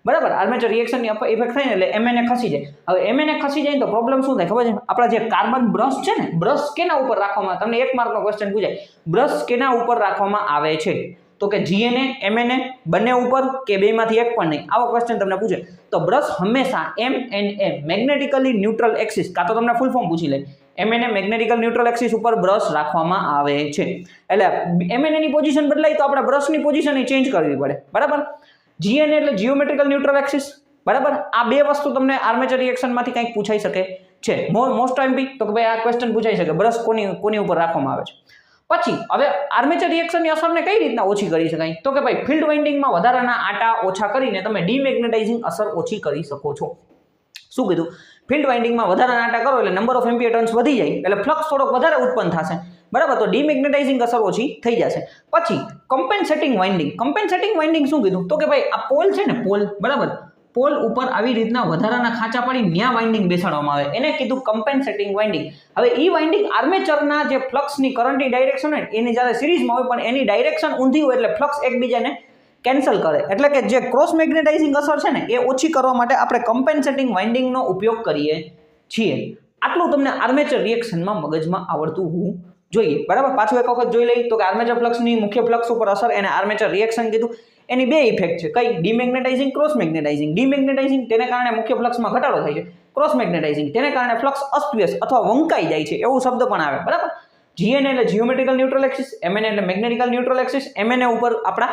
બરાબર. આર્મેચર રિએક્શનની ઇફેક્ટ થાય ને એટલે MNA ખસી જાય. હવે MNA ખસી જાય તો પ્રોબ્લેમ શું થાય ખબર છે? આપણા જે કાર્બન બ્રશ છે ને, બ્રશ કેના ઉપર રાખવામાં, તમને 1 માર્કનો ક્વેશ્ચન પૂછાય, બ્રશ કેના ઉપર રાખવામાં આવે છે? તો કે GNA MNA બંને ઉપર કે બેમાંથી એક પણ નહીં? આવો ક્વેશ્ચન તમને પૂછે તો બ્રશ હંમેશા MNA મેગ્નેટિકલી ન્યુટ્રલ એક્સિસ, કાં તો તમને ફૂલ ફોર્મ પૂછી લે, MNA મેગ્નેટિકલ ન્યુટ્રલ એક્સિસ ઉપર બ્રશ રાખવામાં આવે છે. એટલે MNA ની પોઝિશન બદલાય તો આપણે બ્રશની પોઝિશન ચેન્જ કરવી પડે. બરાબર. GNA એટલે જીઓમેટ્રિકલ ન્યુટ્રલ એક્સિસ. બરાબર. આ બે વસ્તુ તમને આર્મેચર રિએક્શનમાંથી કંઈક પૂછાઈ શકે છે. મોસ્ટ ટાઈમ બી તો કે ભાઈ આ ક્વેશ્ચન પૂછાઈ શકે, બ્રશ કોની ઉપર રાખવામાં આવે છે. પછી હવે આર્મેચર રિએક્શનની અસરને કઈ રીતના ઓછી કરી શકાય? તો કે ભાઈ ફિલ્ડ વાઇન્ડિંગમાં વધારાના આટા ઓછા કરીને તમે ડીમેગ્નેટાઇઝિંગ અસર ઓછી કરી શકો છો. શું કીધું? ફિલ્ડ વાઇન્ડિંગમાં વધારાના આટા કરો એટલે નંબર ઓફ એમ્પિયર ટર્ન્સ વધી જાય, એટલે ફ્લક્સ થોડોક વધારે ઉત્પન્ન થશે. બરાબર. તો ડીમેગ્નેટાઇઝિંગ અસર ઓછી થઈ જશે. પછી કમ્પેન્સેટિંગ વાઇન્ડિંગ. કમ્પેન્સેટિંગ વાઇન્ડિંગ શું કીધું? તો કે ભાઈ આ પોલ છે ને, પોલ, બરાબર, પોલ ઉપર આવી રીતના વધારાના ખાંચા પાડી ન્યા વાઇન્ડિંગ બેસાડવામાં આવે, એને કીધું કમ્પેન્સેટિંગ વાઇન્ડિંગ. હવે ઈ વાઇન્ડિંગ આર્મેચરના જે ફ્લક્સની કરંટની ડાયરેક્શન હોય એની જ્યારે સિરીઝમાં હોય પણ એની ડાયરેક્શન ઊંધી હોય એટલે ફ્લક્સ એકબીજાને કેન્સલ કરે, એટલે કે જે ક્રોસ મેગ્નેટાઇઝિંગ અસર છે ને એ ઓછી કરવા માટે આપણે કમ્પેન્સેટિંગ વાઇન્ડિંગનો ઉપયોગ કરીએ છીએ. આટલું તમને આર્મેચર રિએક્શનમાં મગજમાં આવડતું હોવું જોઈએ. બરાબર. પાછું એક વખત જોઈ લઈએ તો કે આર્મેચર ફ્લક્સની મુખ્ય ફ્લક્સ ઉપર અસર એને આર્મેચર રિએક્શન કીધું. એની બે ઇફેક્ટ છે. કઈ? ડીમેગ્નેટાઇઝિંગ, ક્રોસ મેગ્નેટાઇઝિંગ. ડીમેગ્નેટાઇઝિંગ તેને કારણે મુખ્ય ફ્લક્સમાં ઘટાડો થાય છે. ક્રોસ મેગ્નેટાઇઝિંગ તેને કારણે ફ્લક્સ અસ્તવ્યસ્ત અથવા વંકાઈ જાય છે, એવું શબ્દ પણ આવે. બરાબર. GNA એટલે જીઓમેટ્રિકલ ન્યુટ્રલ એક્સિસ, MNA એટલે મેગ્નેટિકલ ન્યુટ્રલ એક્સિસ. MNA ઉપર આપણા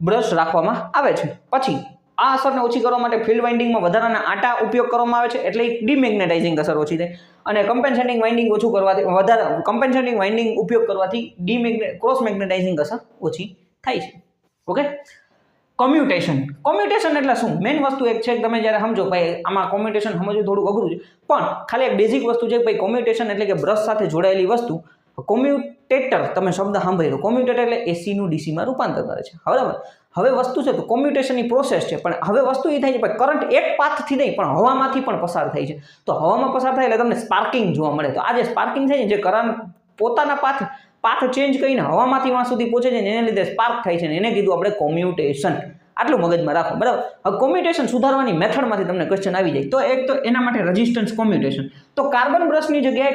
બ્રશ રાખવામાં આવે છે. પછી આ અસરને ઓછી કરવા માટે ફિલ્ડ વાઇન્ડિંગમાં વધારાના આટા ઉપયોગ કરવામાં આવે છે, એટલે ડીમેગ્નેટાઇઝિંગ અસર ઓછી થાય. અને કમ્પેન્સેટિંગ વાઇન્ડિંગ ઓછું કરવાથી કમ્પેન્સેટિંગ વાઇન્ડિંગ ઉપયોગ કરવાથી ક્રોસ મેગ્નેટાઇઝિંગ અસર ઓછી થાય છે. ઓકે. કોમ્યુટેશન. કોમ્યુટેશન એટલે શું? મેઇન વસ્તુ એક છે કે તમે જ્યારે સમજો ભાઈ આમાં કોમ્યુટેશન સમજવું થોડું અઘરું છે, પણ ખાલી એક બેઝિક વસ્તુ છે ભાઈ કોમ્યુટેશન એટલે કે બ્રશ સાથે જોડાયેલી વસ્તુ. કોમ્યુટેટર તમે શબ્દ સાંભળ્યો, કોમ્યુટેટર એટલે એસીનું ડીસીમાં રૂપાંતર કરે છે. બરાબર. હવે વસ્તુ છે તો કોમ્યુટેશનની પ્રોસેસ છે, પણ હવે વસ્તુ એ થાય છે કે કરંટ એક પાથથી નહીં પણ હવામાંથી પણ પસાર થાય છે. તો હવામાં પસાર થાય એટલે તમને સ્પાર્કિંગ જોવા મળે. તો આ જે સ્પાર્કિંગ થાય છે, જે કરંટ પોતાના પાથ ચેન્જ કરીને હવામાંથી વાં સુધી પહોંચે છે, એને લીધે સ્પાર્ક થાય છે, એને કીધું આપણે કોમ્યુટેશન. આટલું મગજમાં રાખો. બરાબર. હવે કોમ્યુટેશન સુધારવાની મેથડમાંથી તમને ક્વેશ્ચન આવી જાય તો એક તો એના માટે રેઝિસ્ટન્સ કોમ્યુટેશન. તો કાર્બન બ્રશની જગ્યાએ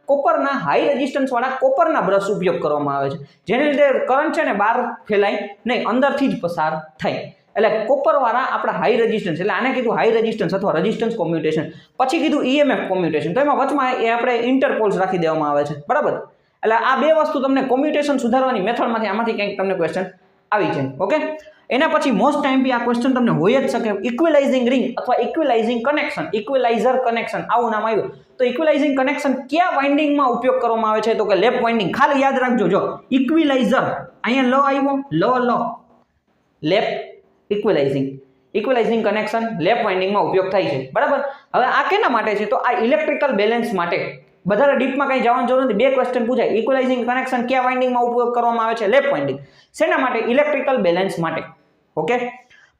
કોપરના હાઈ રેઝિસ્ટન્સ વાળા કોપરના બ્રશ ઉપયોગ કરવામાં આવે છે, જેને લીધે કરંટ છે ને બહાર ફેલાય નહીં, અંદરથી જ પસાર થાય. એટલે કોપર વાળા આપણા હાઈ રેઝિસ્ટન્સ, એટલે આને કીધું હાઈ રેઝિસ્ટન્સ અથવા રેઝિસ્ટન્સ કોમ્યુટેશન. પછી કીધું EMF કોમ્યુટેશન. તો એમાં વચમાં એ આપણે ઇન્ટરપોલ્સ રાખી દેવામાં આવે છે. બરાબર. એટલે આ બે વસ્તુ તમને કોમ્યુટેશન સુધારવાની મેથડમાંથી આમાંથી કંઈક તમને ક્વેશ્ચન આવી જાય. ઓકે. એના પછી મોસ્ટ ટાઈમ બી આ ક્વેશ્ચન તમને હોય જ શકે. ઇક્વિલાઇઝિંગ રિંગ અથવા ઇક્વિલાઇઝિંગ કનેક્શન, ઇક્વિલાઇઝર કનેક્શન આવું નામ આવ્યું. તો ઇક્વિલાઇઝિંગ કનેક્શન કયા વાઇન્ડિંગમાં ઉપયોગ કરવામાં આવે છે? તો કે લેપ વાઇન્ડિંગ. ખાલી યાદ રાખજો, જો ઇક્વિલાઇઝર અહીંયા આવ્યો, લેપ ઇક્વિલાઇઝિંગ કનેક્શન લેપ વાઇન્ડિંગમાં ઉપયોગ થાય છે. બરાબર. હવે આ કેના માટે છે? તો આ ઇલેક્ટ્રિકલ બેલેન્સ માટે. વધારે ડીપમાં કંઈ જવાની જરૂર નથી, બે ક્વેશ્ચન પૂછાય. ઇક્વિલાઇઝિંગ કનેક્શન કયા વાઇન્ડિંગમાં ઉપયોગ કરવામાં આવે છે? લેપ વાઇન્ડિંગ. શેના માટે? ઇલેક્ટ્રિકલ બેલેન્સ માટે. ઓકે.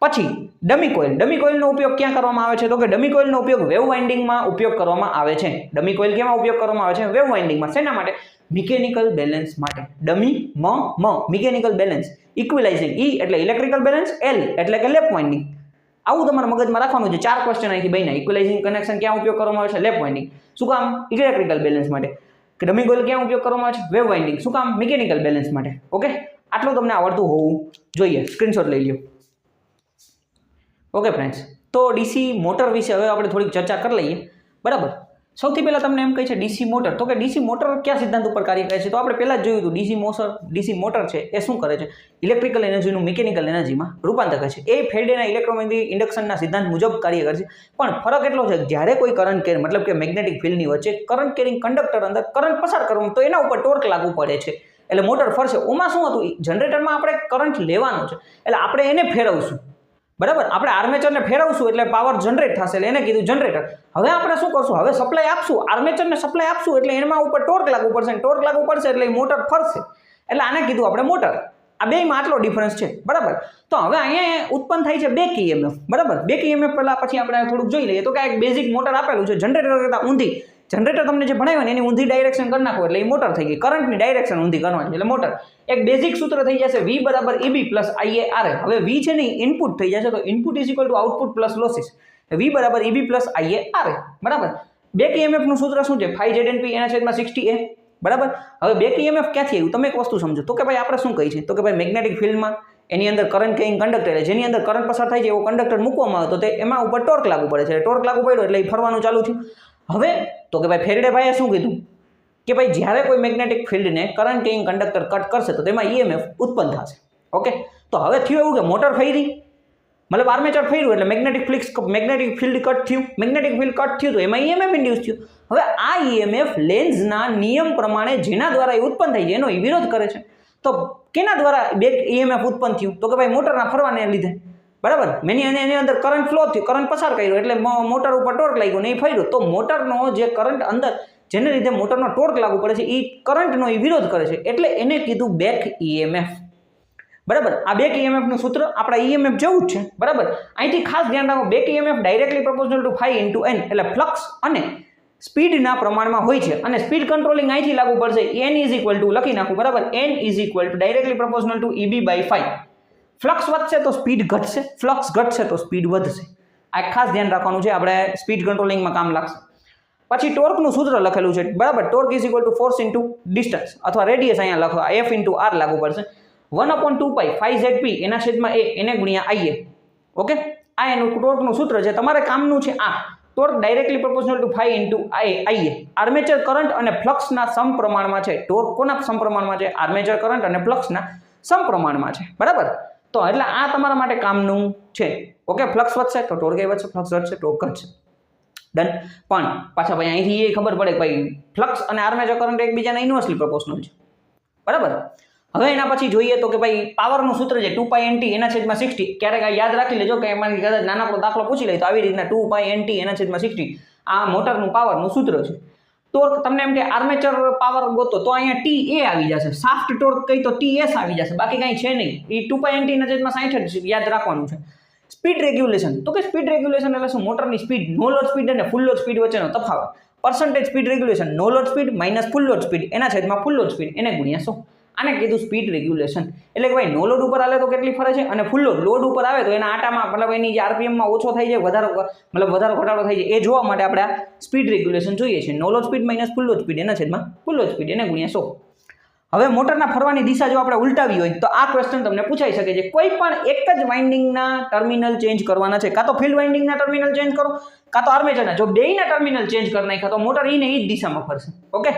પછી ડમી કોઇલ. ડમી કોઇલનો ઉપયોગ ક્યાં કરવામાં આવે છે? તો કે ડમી કોઇલનો ઉપયોગ વેવ વાઇન્ડિંગમાં ઉપયોગ કરવામાં આવે છે. ડમી કોઇલ કેમાં ઉપયોગ કરવામાં આવે છે? વેવ વાઇન્ડિંગમાં. શેના માટે? મિકેનિકલ બેલેન્સ માટે. Dummy mechanical balance. Equalising E એટલે ઇલેક્ટ્રિકલ બેલેન્સ, L એટલે કે લેપ વાઇન્ડિંગ. આવું તમારે મગજમાં રાખવાનું છે. 4 ક્વેશ્ચન અહીંથી બન્યા. ઇક્વિલાઇઝિંગ કનેક્શન ક્યાં ઉપયોગ કરવામાં આવે છે? લેપ વાઇન્ડિંગ. શું કામ? ઇલેક્ટ્રિકલ બેલેન્સ માટે. ડમી કોઇલ ક્યાં ઉપયોગ કરવામાં આવે છે? Wave winding. શું કામ? મિકેનિકલ બેલેન્સ માટે. ઓકે. આટલું તમને આવડતું હોવું જોઈએ. સ્ક્રીનશોટ લઈ લ્યો. ઓકે ફ્રેન્ડ્સ, તો ડીસી મોટર વિશે હવે આપણે થોડીક ચર્ચા કરી લઈએ. બરાબર. સૌથી પહેલાં તમને એમ કહે છે ડીસી મોટર. તો કે ડીસી મોટર કયા સિદ્ધાંત ઉપર કાર્ય કરે છે? તો આપણે પહેલાં જ જોયું હતું ડીસી મોટર છે એ શું કરે છે? ઇલેક્ટ્રિકલ એનર્જીનું મિકેનિકલ એનર્જીમાં રૂપાંતર કરે છે. એ ફેરેડેના ઇલેક્ટ્રોમેગ્નેટિક ઇન્ડક્શનના સિદ્ધાંત મુજબ કાર્ય કરે છે. પણ ફરક એટલો છે કે જ્યારે કોઈ કરંટ કેર મતલબ કે મેગ્નેટિક ફિલ્ડની વચ્ચે કરંટ કેરિંગ કંડક્ટર અંદર કરંટ પસાર કરવાનું, તો એના ઉપર ટોર્ક લાગુ પડે છે, એટલે મોટર ફરશે. ઓમાં શું હતું? જનરેટરમાં આપણે કરંટ લેવાનો છે, એટલે આપણે એને ફેરવશું. બરાબર. આપણે આર્મેચરને ફેરવશું એટલે પાવર જનરેટ થશે એટલે એને કીધું જનરેટર. હવે આપણે શું કરશું, હવે સપ્લાય આપશું, આર્મેચરને સપ્લાય આપશું એટલે એમાં ઉપર ટોર્ક લાગુ પડશે, ટોર્ક લાગુ પડશે એટલે મોટર ફરશે એટલે આને કીધું આપણે મોટર. આ બેમાં આટલો ડિફરન્સ છે. બરાબર. તો હવે અહીંયા ઉત્પન્ન થાય છે બેક EMF. બરાબર. બેક EMF પહેલા પછી આપણે થોડુંક જોઈ લઈએ. તો કે એક બેઝિક મોટર આપેલું છે, જનરેટર કરતાં ઊંધી. જનરેટર તમને જે ભણાવ્યું ને એની ઊંધી ડાયરેક્શન કરી નાખો એટલે એ મોટર થઈ ગઈ. કરંટની ડાયરેક્શન ઊંધી કરવાની એટલે મોટર. એક બેઝિક સૂત્ર થઈ જશે V બરાબર EB પ્લસ IARA. હવે V છે ને ઇનપુટ થઈ જશે તો input is equal two output plus losses. V બરાબર EB પ્લસ IARA. બરાબર. બેક EMF નું સૂત્ર શું છે? 5ZNP એના છેદમાં 60A. બરાબર. હવે બેક EMF ક્યાંથી આવ્યું તમે એક વસ્તુ સમજો. તો કે ભાઈ આપણે શું કહી છે, તો કે ભાઈ મેગ્નેટિક ફિલ્ડમાં એની અંદર કરંટ કઈ કંડક્ટર જેની અંદર કરંટ પસાર થાય છે એવો કંડક્ટર મૂકવામાં આવે તો તે એમાં ઉપર ટોર્ક લાગુ પડે છે. ટોર્ક લાગુ પડ્યો એટલે એ ફરવાનું ચાલુ થયું. હવે તો કે ભાઈ ફેરેડે ભાઈએ શું કીધું કે ભાઈ જ્યારે કોઈ મેગ્નેટિક ફિલ્ડને કરંટ કઈ કંડક્ટર કટ કરશે તો તેમાં EMF ઉત્પન્ન થશે. ઓકે. તો હવે થયું એવું કે મોટર ફરી, મતલબ આર્મેચર ફર્યું એટલે મેગ્નેટિક ફિલ્ડ કટ થયું. મેગ્નેટિક ફિલ્ડ કટ થયું તો એમાં EMF ઇન્ડ્યુસ થયું. હવે આ EMF લેન્ઝના નિયમ પ્રમાણે જેના દ્વારા એ ઉત્પન્ન થાય છે એનો વિરોધ કરે છે. તો કેના દ્વારા બેક EMF ઉત્પન્ન થયું? તો કે ભાઈ મોટરના ફરવાને લીધે. બરાબર. એની અંદર કરંટ ફ્લો થયો, કરંટ પસાર કર્યો એટલે મોટર ઉપર ટોર્ક લાગ્યો ને એ ફર્યું. તો મોટરનો જે કરંટ અંદર જેને લીધે મોટરનો ટોર્ક લાગુ પડે છે એ કરંટનો એ વિરોધ કરે છે એટલે એને કીધું બેક EMF. બરાબર. આ બેક EMF નું સૂત્ર આપણા EMF જેવું જ છે. બરાબર. અહીંથી ખાસ ધ્યાન રાખો, back EMF directly proportional to φ into n એટલે ફ્લક્સ અને સ્પીડના પ્રમાણમાં હોય છે અને સ્પીડ કંટ્રોલિંગ અહીંથી લાગુ પડશે. n ઇઝ ઇક્વલ ટુ લખી નાખું. બરાબર. n is equal to directly proportional to EB by φ. Flux વધશે તો સ્પીડ ઘટશે, ફ્લક્સ ઘટશે તો સ્પીડ વધશે. આ ખાસ ધ્યાન રાખવાનું છે, આપણે સ્પીડ કંટ્રોલિંગમાં કામ લાગશે. પછી ટોર્કનું સૂત્ર લખેલું છે. બરાબર. Torque is equal two force into distance અથવા રેડિયસ અહીંયા લખો, F ઇન્ટુ R લાગુ પડશે. 1/2π φ ZP એના છેદમાં A એને ગુણ્યા IA. ઓકે. આ એનું ટોર્કનું સૂત્ર છે. તમારે કામનું છે આ torque directly proportional to φ into IA. Armature current અને ફ્લક્સના સમપ્રમાણમાં છે. ટોર્ક કોના સમપ્રમાણમાં છે? આર્મેચર કરંટ અને ફ્લક્સના સમપ્રમાણમાં છે. બરાબર. તો એટલે આ તમારા માટે કામનું છે. ઓકે. ફ્લક્સ વધશે તો ટોર્ક એ વધશે, ફ્લક્સ ઘટશે ટોર્ક ઘટશે. ડન. પણ પાછા ભાઈ અહીંથી એ ખબર પડે કે ભાઈ ફ્લક્સ અને આર્મેચર કરંટ એકબીજાના ઇન્વર્સલી પ્રોપોર્શનલ છે. બરાબર. હવે એના પછી જોઈએ તો કે ભાઈ પાવરનું સૂત્ર છે 2π/nt એના છેદમાં 60. ક્યારેક આ યાદ રાખી લેજો કે એમાં કદાચ નાનકડો દાખલો પૂછી લે તો આવી રીતના 2π/nt એના છેદમાં 60 આ મોટરનું પાવરનું સૂત્ર છે. ટોર્ક તમને એમ કે આર્મેચર પાવર ગોતો તો અહીંયા TA આવી જશે. સાફ્ટ ટોર્ક કઈ તો TS આવી જશે, બાકી કાંઈ છે નહીં. એ 2π/nt ના છેદમાં 60 યાદ રાખવાનું છે. Speed regulation. તો કે સ્પીડ રેગ્યુલેશન એટલે શું? મોટરની સ્પીડ, નો લોડ સ્પીડ અને ફૂલ લોડ સ્પીડ વચ્ચેનો તફાવત. પર્સન્ટેજ સ્પીડ રેગ્યુલેશન, નો load speed minus full load speed એના છેદમાં ફૂલ લોડ સ્પીડ એને ગુણ્યા 100. આને કીધું સ્પીડ રેગ્યુલેશન. એટલે કે ભાઈ નો લોડ ઉપર હાલે તો કેટલી ફરે છે અને ફૂલ લોડ ઉપર આવે તો એના આટામાં મતલબ એની જે આરપીએમમાં ઓછો થાય છે, વધારો ઘટાડો થાય છે એ જોવા માટે આપણે આ સ્પીડ રેગ્યુલેશન જોઈએ છે. નો load speed minus full load speed એના છેદમાં ફૂલ લોડ સ્પીડ એને ગુણ્યા 100. હવે મોટરના ફરવાની દિશા જો આપણે ઉલટાવી હોય તો આ ક્વેશ્ચન તમને પૂછાઈ શકે છે. કોઈ પણ એક જ વાઇન્ડિંગના ટર્મિનલ ચેન્જ કરવાના છે, કાં તો ફિલ્ડ વાઇન્ડિંગના ટર્મિનલ ચેન્જ કરો કાં તો આર્મેચરના. જો બેયના ટર્મિનલ ચેન્જ કરી નાખ્યા તો મોટર ઈને એ જ દિશામાં ફરશે. ઓકે.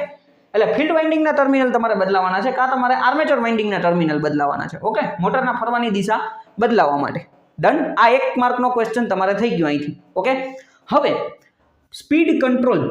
એટલે ફિલ્ડ વાઇન્ડિંગના ટર્મિનલ તમારે બદલાવાના છે કાં તમારે આર્મેચર વાઇન્ડિંગના ટર્મિનલ બદલાવાના છે. ઓકે. મોટરના ફરવાની દિશા બદલાવવા માટે. ડન. આ 1 માર્કનો ક્વેશ્ચન તમારે થઈ ગયો અહીંથી. ઓકે. હવે સ્પીડ કંટ્રોલ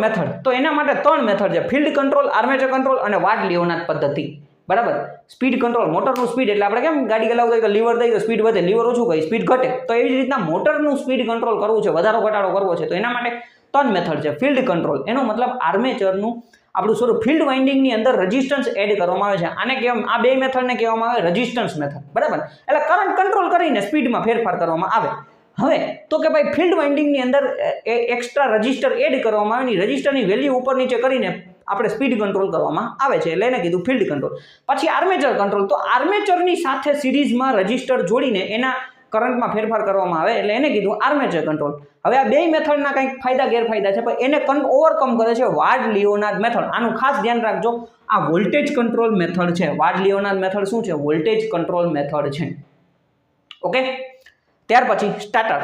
મેથડ. તો એના માટે 3 મેથડ છે: ફિલ્ડ કંટ્રોલ, આર્મેચર કંટ્રોલ અને વાટ લિયોનાર્ડ પદ્ધતિ. બરાબર. સ્પીડ કંટ્રોલ, મોટરનું સ્પીડ એટલે આપણે કેમ ગાડી ચલાવતા હોય તો લીવર દઈએ તો સ્પીડ વધે, લીવર ઓછું કરીએ સ્પીડ ઘટે. તો એવી જ રીતના મોટરનું સ્પીડ કંટ્રોલ કરવું છે, વધારો ઘટાડો કરવો છે, તો એના માટે 3 મેથડ છે. ફિલ્ડ કંટ્રોલ એનો મતલબ આર્મેચરનું આપણું સ્વરૂપ ફિલ્ડ વાઇન્ડિંગની અંદર રેઝિસ્ટન્સ એડ કરવામાં આવે છે. આને આ બે મેથડને કહેવામાં આવે રેઝિસ્ટન્સ મેથડ. બરાબર. એટલે કરંટ કંટ્રોલ કરીને સ્પીડમાં ફેરફાર કરવામાં આવે. હવે તો કે ભાઈ ફિલ્ડ વાઇન્ડિંગની અંદર એક્સ્ટ્રા રજિસ્ટર એડ કરવામાં આવે, રજિસ્ટરની વેલ્યુ ઉપર નીચે કરીને આપણે સ્પીડ કંટ્રોલ કરવામાં આવે છે એટલે એને કીધું ફિલ્ડ કંટ્રોલ. પછી આર્મેચર કંટ્રોલ. તો આર્મેચરની સાથે સિરીઝમાં રજિસ્ટર જોડીને એના કરંટમાં ફેરફાર કરવામાં આવે એટલે એને કીધું આર્મેચર કંટ્રોલ. હવે આ બે મેથડના કંઈક ફાયદા ગેરફાયદા છે પણ એને ઓવરકમ કરે છે વાટ લિયોનાર્ડ મેથડ. આનું ખાસ ધ્યાન રાખજો. આ વોલ્ટેજ કંટ્રોલ મેથડ છે. વાટ લિયોનાર્ડ મેથડ શું છે? વોલ્ટેજ કંટ્રોલ મેથડ છે. ઓકે. ત્યાર પછી સ્ટાર્ટર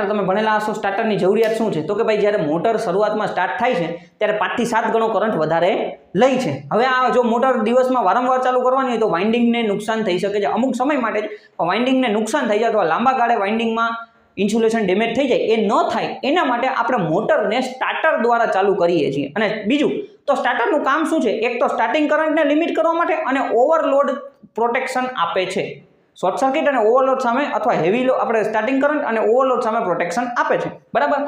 તમે ભણેલા હશો. સ્ટાર્ટરની જરૂરિયાત શું છે? તો કે ભાઈ જ્યારે મોટર શરૂઆતમાં સ્ટાર્ટ થાય છે ત્યારે 5 થી 7 ગણો કરંટ વધારે લઈ છે. હવે આ જો મોટર દિવસમાં વારંવાર ચાલુ કરવાની હોય તો વાઇન્ડિંગને નુકસાન થઈ શકે છે. અમુક સમય માટે જ વાઇન્ડિંગને નુકસાન થઈ જાય અથવા લાંબા ગાળે વાઇન્ડિંગમાં ઇન્સ્યુલેશન ડેમેજ થઈ જાય એ ન થાય એના માટે આપણે મોટરને સ્ટાર્ટર દ્વારા ચાલુ કરીએ છીએ. અને બીજું તો સ્ટાર્ટરનું કામ શું છે? એક તો સ્ટાર્ટિંગ કરંટને લિમિટ કરવા માટે અને ઓવરલોડ પ્રોટેક્શન આપે છે. શોર્ટ સર્કિટ અને ઓવરલોડ સામે અથવા હેવી આપણે સ્ટાર્ટિંગ કરંટ અને ઓવરલોડ સામે પ્રોટેક્શન આપે છે, બરાબર.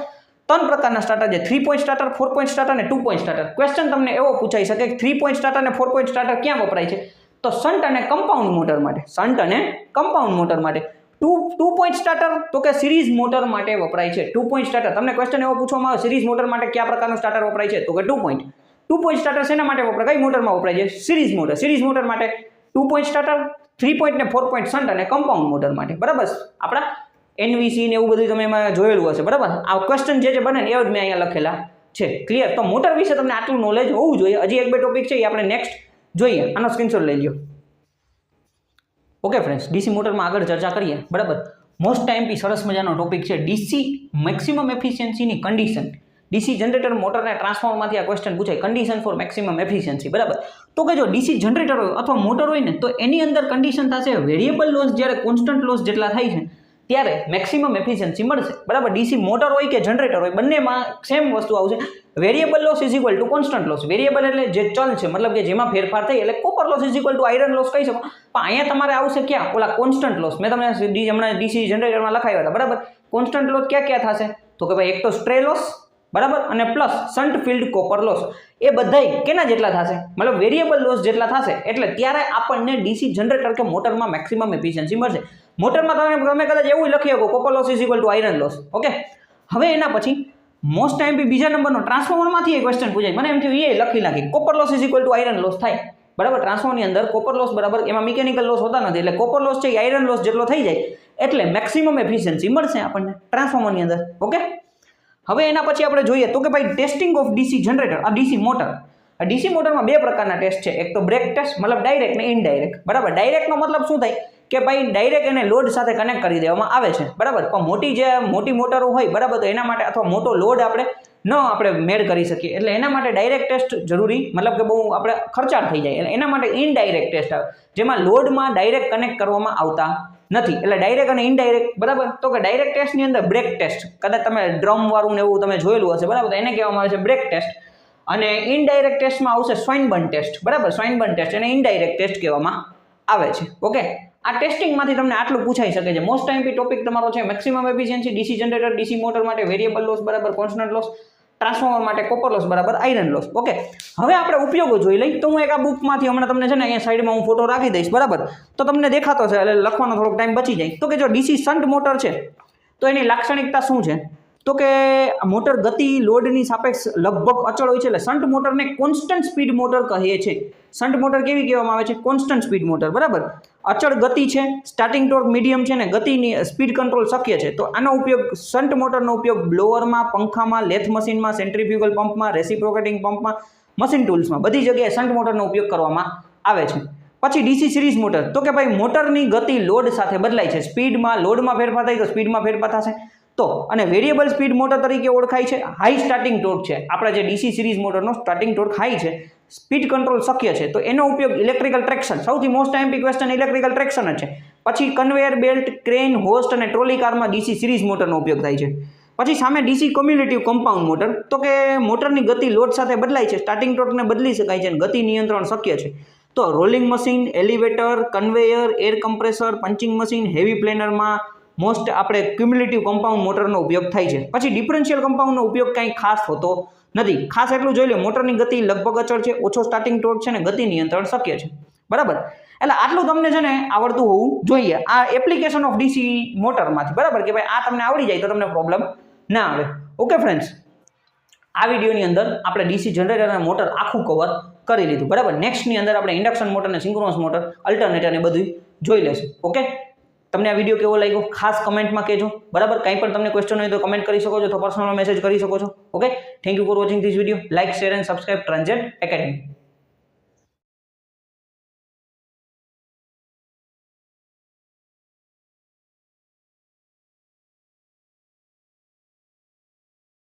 3 પ્રકારના સ્ટાર્ટર છે, 3 પોઈન્ટ સ્ટાર્ટર, 4 પોઈન્ટ સ્ટાર્ટર અને 2 પોઈન્ટ સ્ટાર્ટર. ક્વેશ્ચન તમને એવો પૂછાઈ શકે કે 3 પોઈન્ટ સ્ટાર્ટર અને 4 પોઈન્ટ સ્ટાર્ટર ક્યાં વપરાય છે? તો શન્ટ અને કમ્પાઉન્ડ મોટર માટે, શન્ટ અને કમ્પાઉન્ડ મોટર માટે. 2 પોઈન્ટ સ્ટાર્ટર તો કે સિરીઝ મોટર માટે વપરાય છે. 2 પોઈન્ટ સ્ટાર્ટર તમને ક્વેશ્ચન એવો પૂછવામાં આવે સિરીઝ મોટર માટે કયા પ્રકારનું સ્ટાર્ટર વપરાય છે? તો કે 2 પોઈન્ટ. 2 પોઈન્ટ સ્ટાર્ટર શેના માટે વપરાય? કઈ મોટરમાં વપરાય છે? Series motor. સિરીઝ મોટર માટે 2 પોઈન્ટ સ્ટાર્ટર, 3 પોઈન્ટ ને 4 પોઈન્ટ શન્ટ અને કમ્પાઉન્ડ મોટર માટે, બરાબર. આપણા એનવીસી ને એવું બધું તમે એમાં જોયેલું હશે, બરાબર. આ ક્વેશ્ચન જે બને ને એ જ મેં અહીંયા લખેલા છે. ક્લિયર? તો મોટર વિશે તમને આટલું નોલેજ હોવું જોઈએ. હજી 1-2 ટોપિક છે એ આપણે નેક્સ્ટ જોઈએ. આનો સ્ક્રીનશોટ લઈ લો. ઓકે ફ્રેન્ડ્સ, ડીસી મોટરમાં આગળ ચર્ચા કરીએ, બરાબર. મોસ્ટ ટાઈમથી સરસ મજાનો ટોપિક છે ડીસી મેક્સિમમ એફિશિયન્સીની કન્ડિશન. ડીસી જનરેટર મોટર અને ટ્રાન્સફોર્મરમાંથી આ ક્વેશ્ચન પૂછાય, કન્ડિશન ફોર મેક્સિમમ એફિશિયન્સી, બરાબર. તો કે જો ડીસી જનરેટર હોય અથવા મોટર હોય ને તો એની અંદર કન્ડિશન થશે વેરિયેબલ લોસ જ્યારે કોન્સ્ટન્ટ લોસ જેટલા થાય છે ત્યારે મેક્સિમમ એફિશિયન્સી મળશે, બરાબર. ડીસી મોટર હોય કે જનરેટર હોય બંનેમાં સેમ વસ્તુ આવશે. Variable loss is equal two constant loss. Variable એટલે જે ચલ છે, મતલબ કે જેમાં ફેરફાર થાય, એટલે copper loss is equal two iron loss કહી શકો. પણ અહીંયા તમારે આવશે ક્યાં? ઓલા કોન્સ્ટન્ટ લોસ. મેં તમને હમણાં ડીસી જનરેટરમાં લખાવ્યા હતા, બરાબર. કોન્સ્ટન્ટ લોસ ક્યાં ક્યાં થશે? તો કે ભાઈ એક તો સ્ટ્રે લોસ, બરાબર, અને plus shunt field copper loss. એ બધાય કેના જેટલા થશે? મતલબ વેરિયેબલ લોસ જેટલા થશે. એટલે ત્યારે આપણને ડીસી જનરેટર કે મોટરમાં મેક્સિમમ એફિશિયન્સી મળશે. મોટરમાં તમે કદાચ એવું લખી શકો copper loss is equal two iron loss. Okay, હવે એના પછી મોસ્ટ ટાઈમ બીજા નંબરનો ટ્રાન્સફોર્મરમાંથી એક ક્વેશ્ચન પૂછાય. મને એમ થયું એ લખી નાખી. Copper loss is equal two iron loss થાય, બરાબર. ટ્રાન્સફોર્મરની અંદર કોપર લોસ બરાબર, એમાં મિકેનિકલ લોસ હોતા નથી, એટલે કોપર લોસ છે એ આયરન લોસ જેટલો થઈ જાય એટલે મેક્સિમમ એફિશિયન્સી મળશે આપણને ટ્રાન્સફોર્મરની અંદર. ઓકે, હવે એના પછી આપણે જોઈએ તો કે ભાઈ ટેસ્ટિંગ ઓફ ડીસી જનરેટર, આ ડીસી મોટર. આ ડીસી મોટરમાં 2 પ્રકારના ટેસ્ટ છે. એક તો બ્રેક ટેસ્ટ, મતલબ ડાયરેક્ટ ને ઇનડાયરેક્ટ, બરાબર. ડાયરેક્ટનો મતલબ શું થાય કે ભાઈ ડાયરેક્ટ એને લોડ સાથે કનેક્ટ કરી દેવામાં આવે છે, બરાબર. પણ મોટી મોટરો હોય, બરાબર, તો એના માટે અથવા મોટો લોડ આપણે મેળ કરી શકીએ, એટલે એના માટે ડાયરેક્ટ ટેસ્ટ જરૂરી, મતલબ કે બહુ આપણે ખર્ચાળ થઈ જાય. એટલે એના માટે ઇનડાયરેક્ટ ટેસ્ટ આવે, જેમાં લોડમાં ડાયરેક્ટ કનેક્ટ કરવામાં આવતા નથી. એટલે ડાયરેક્ટ અને ઇનડાયરેક્ટ, બરાબર. તો કે ડાયરેક્ટ ટેસ્ટની અંદર બ્રેક ટેસ્ટ, કદાચ તમે ડ્રમ વાળું ને એવું તમે જોયેલું હશે, બરાબર. તો એને કહેવામાં આવે છે બ્રેક ટેસ્ટ. અને ઇનડાયરેક્ટ ટેસ્ટમાં આવશે સ્વાઇનબર્ન ટેસ્ટ, બરાબર. સ્વાઇનબર્ન ટેસ્ટ એને ઇનડાયરેક્ટ ટેસ્ટ કહેવામાં આવે છે. ઓકે, આ ટેસ્ટિંગમાંથી તમને આટલું પૂછાઈ શકે છે. મોસ્ટ ટાઈમ ટોપિક તમારો છે maximum efficiency, DC generator, DC motor માટે વેરિયેબલ લોસ બરાબર કોન્સ્ટન્ટ લોસ, ટ્રાન્સફોર્મર માટે કોપર લોસ બરાબર આયરન લોસ. ઓકે, હવે આપણે ઉપયોગો જોઈ લઈ. તો હું એક આ બુકમાંથી હમણાં તમને છે ને અહીંયા સાઈડમાં હું ફોટો રાખી દઈશ, બરાબર. તો તમને દેખાતો છે, એટલે લખવાનો થોડોક ટાઈમ બચી જાય. તો કે જો ડીસી શન્ટ મોટર છે તો એની લાક્ષણિકતા શું છે? તો કે મોટર ગતિ લોડની સાપેક્ષ લગભગ અચળ હોય છે, એટલે શન્ટ મોટરને કોન્સ્ટન્ટ સ્પીડ મોટર કહીએ છીએ. શન્ટ મોટર કેવી કહેવામાં આવે છે? કોન્સ્ટન્ટ સ્પીડ મોટર, બરાબર. અચળ ગતિ છે, સ્ટાર્ટિંગ ટોર્ક મીડિયમ છે ને ગતિની સ્પીડ કંટ્રોલ શક્ય છે. તો આનો ઉપયોગ, શન્ટ મોટરનો ઉપયોગ બ્લોઅરમાં, પંખામાં, લેથ મશીનમાં, સેન્ટ્રીફ્યુગલ પંપમાં, રેસિપ્રોકેટિંગ પંપમાં, મશીન ટૂલ્સમાં બધી જગ્યાએ શન્ટ મોટરનો ઉપયોગ કરવામાં આવે છે. પછી ડીસી સિરીઝ મોટર, તો કે ભાઈ મોટરની ગતિ લોડ સાથે બદલાય છે. સ્પીડમાં લોડમાં ફેરફાર થાય તો સ્પીડમાં ફેરફાર થશે. તો અને વેરિયેબલ સ્પીડ મોટર તરીકે ઓળખાય છે. હાઈ સ્ટાર્ટિંગ ટોર્ક છે, આપણા જે ડીસી સિરીઝ મોટરનો સ્ટાર્ટિંગ ટોર્ક હાઈ છે, સ્પીડ કંટ્રોલ શક્ય છે. તો એનો ઉપયોગ ઇલેક્ટ્રિકલ ટ્રેક્શન, સૌથી મોસ્ટ ટાઈમપી ક્વેશ્ચન ઇલેક્ટ્રિકલ ટ્રેક્શન જ છે. પછી કન્વેયર બેલ્ટ, ક્રેન, હોસ્ટ અને ટ્રોલી કારમાં ડીસી સિરીઝ મોટરનો ઉપયોગ થાય છે. પછી સામે ડીસી કોમ્યુલેટિવ કમ્પાઉન્ડ મોટર, તો કે મોટરની ગતિ લોડ સાથે બદલાય છે, સ્ટાર્ટિંગ ટોર્કને બદલી શકાય છે અને ગતિ નિયંત્રણ શક્ય છે. તો rolling machine, elevator, conveyor, air compressor, punching machine, heavy પ્લેનરમાં મોસ્ટ આપણે ક્યુમ્યુલેટિવ કમ્પાઉન્ડ મોટરનો ઉપયોગ થાય છે. પછી ડિફરન્શિયલ કમ્પાઉન્ડનો ઉપયોગ કંઈ ખાસ હોતો નથી. ખાસ એટલું જોઈ લો, મોટરની ગતિ લગભગ અચળ છે, ઓછો સ્ટાર્ટિંગ ટોર્ક છે ને ગતિ નિયંત્રણ શક્ય છે, બરાબર. એટલે આટલું તમને છે ને આવડતું હોવું જોઈએ આ એપ્લિકેશન ઓફ ડીસી મોટરમાંથી, બરાબર. કે ભાઈ આ તમને આવડી જાય તો તમને પ્રોબ્લેમ ના આવે. ઓકે ફ્રેન્ડ્સ, આ વિડીયોની અંદર આપણે ડીસી જનરેટર અને મોટર આખું કવર કરી લીધું, બરાબર. નેક્સ્ટની અંદર આપણે ઇન્ડક્શન મોટર અને સિંક્રોનસ મોટર, અલ્ટરનેટર ને બધું જોઈ લેશું. ઓકે, તમને આ વિડીયો કેવો લાગ્યો ખાસ કમેન્ટમાં કહેજો, બરાબર. કંઈ પણ તમને ક્વેશ્ચન હોય તો કમેન્ટ કરી શકો છો, તો પર્સનલ મેસેજ કરી શકો છો. Okay, thank you for watching this video. Like, share and subscribe ટ્રાન્ઝેટ એકેડમી.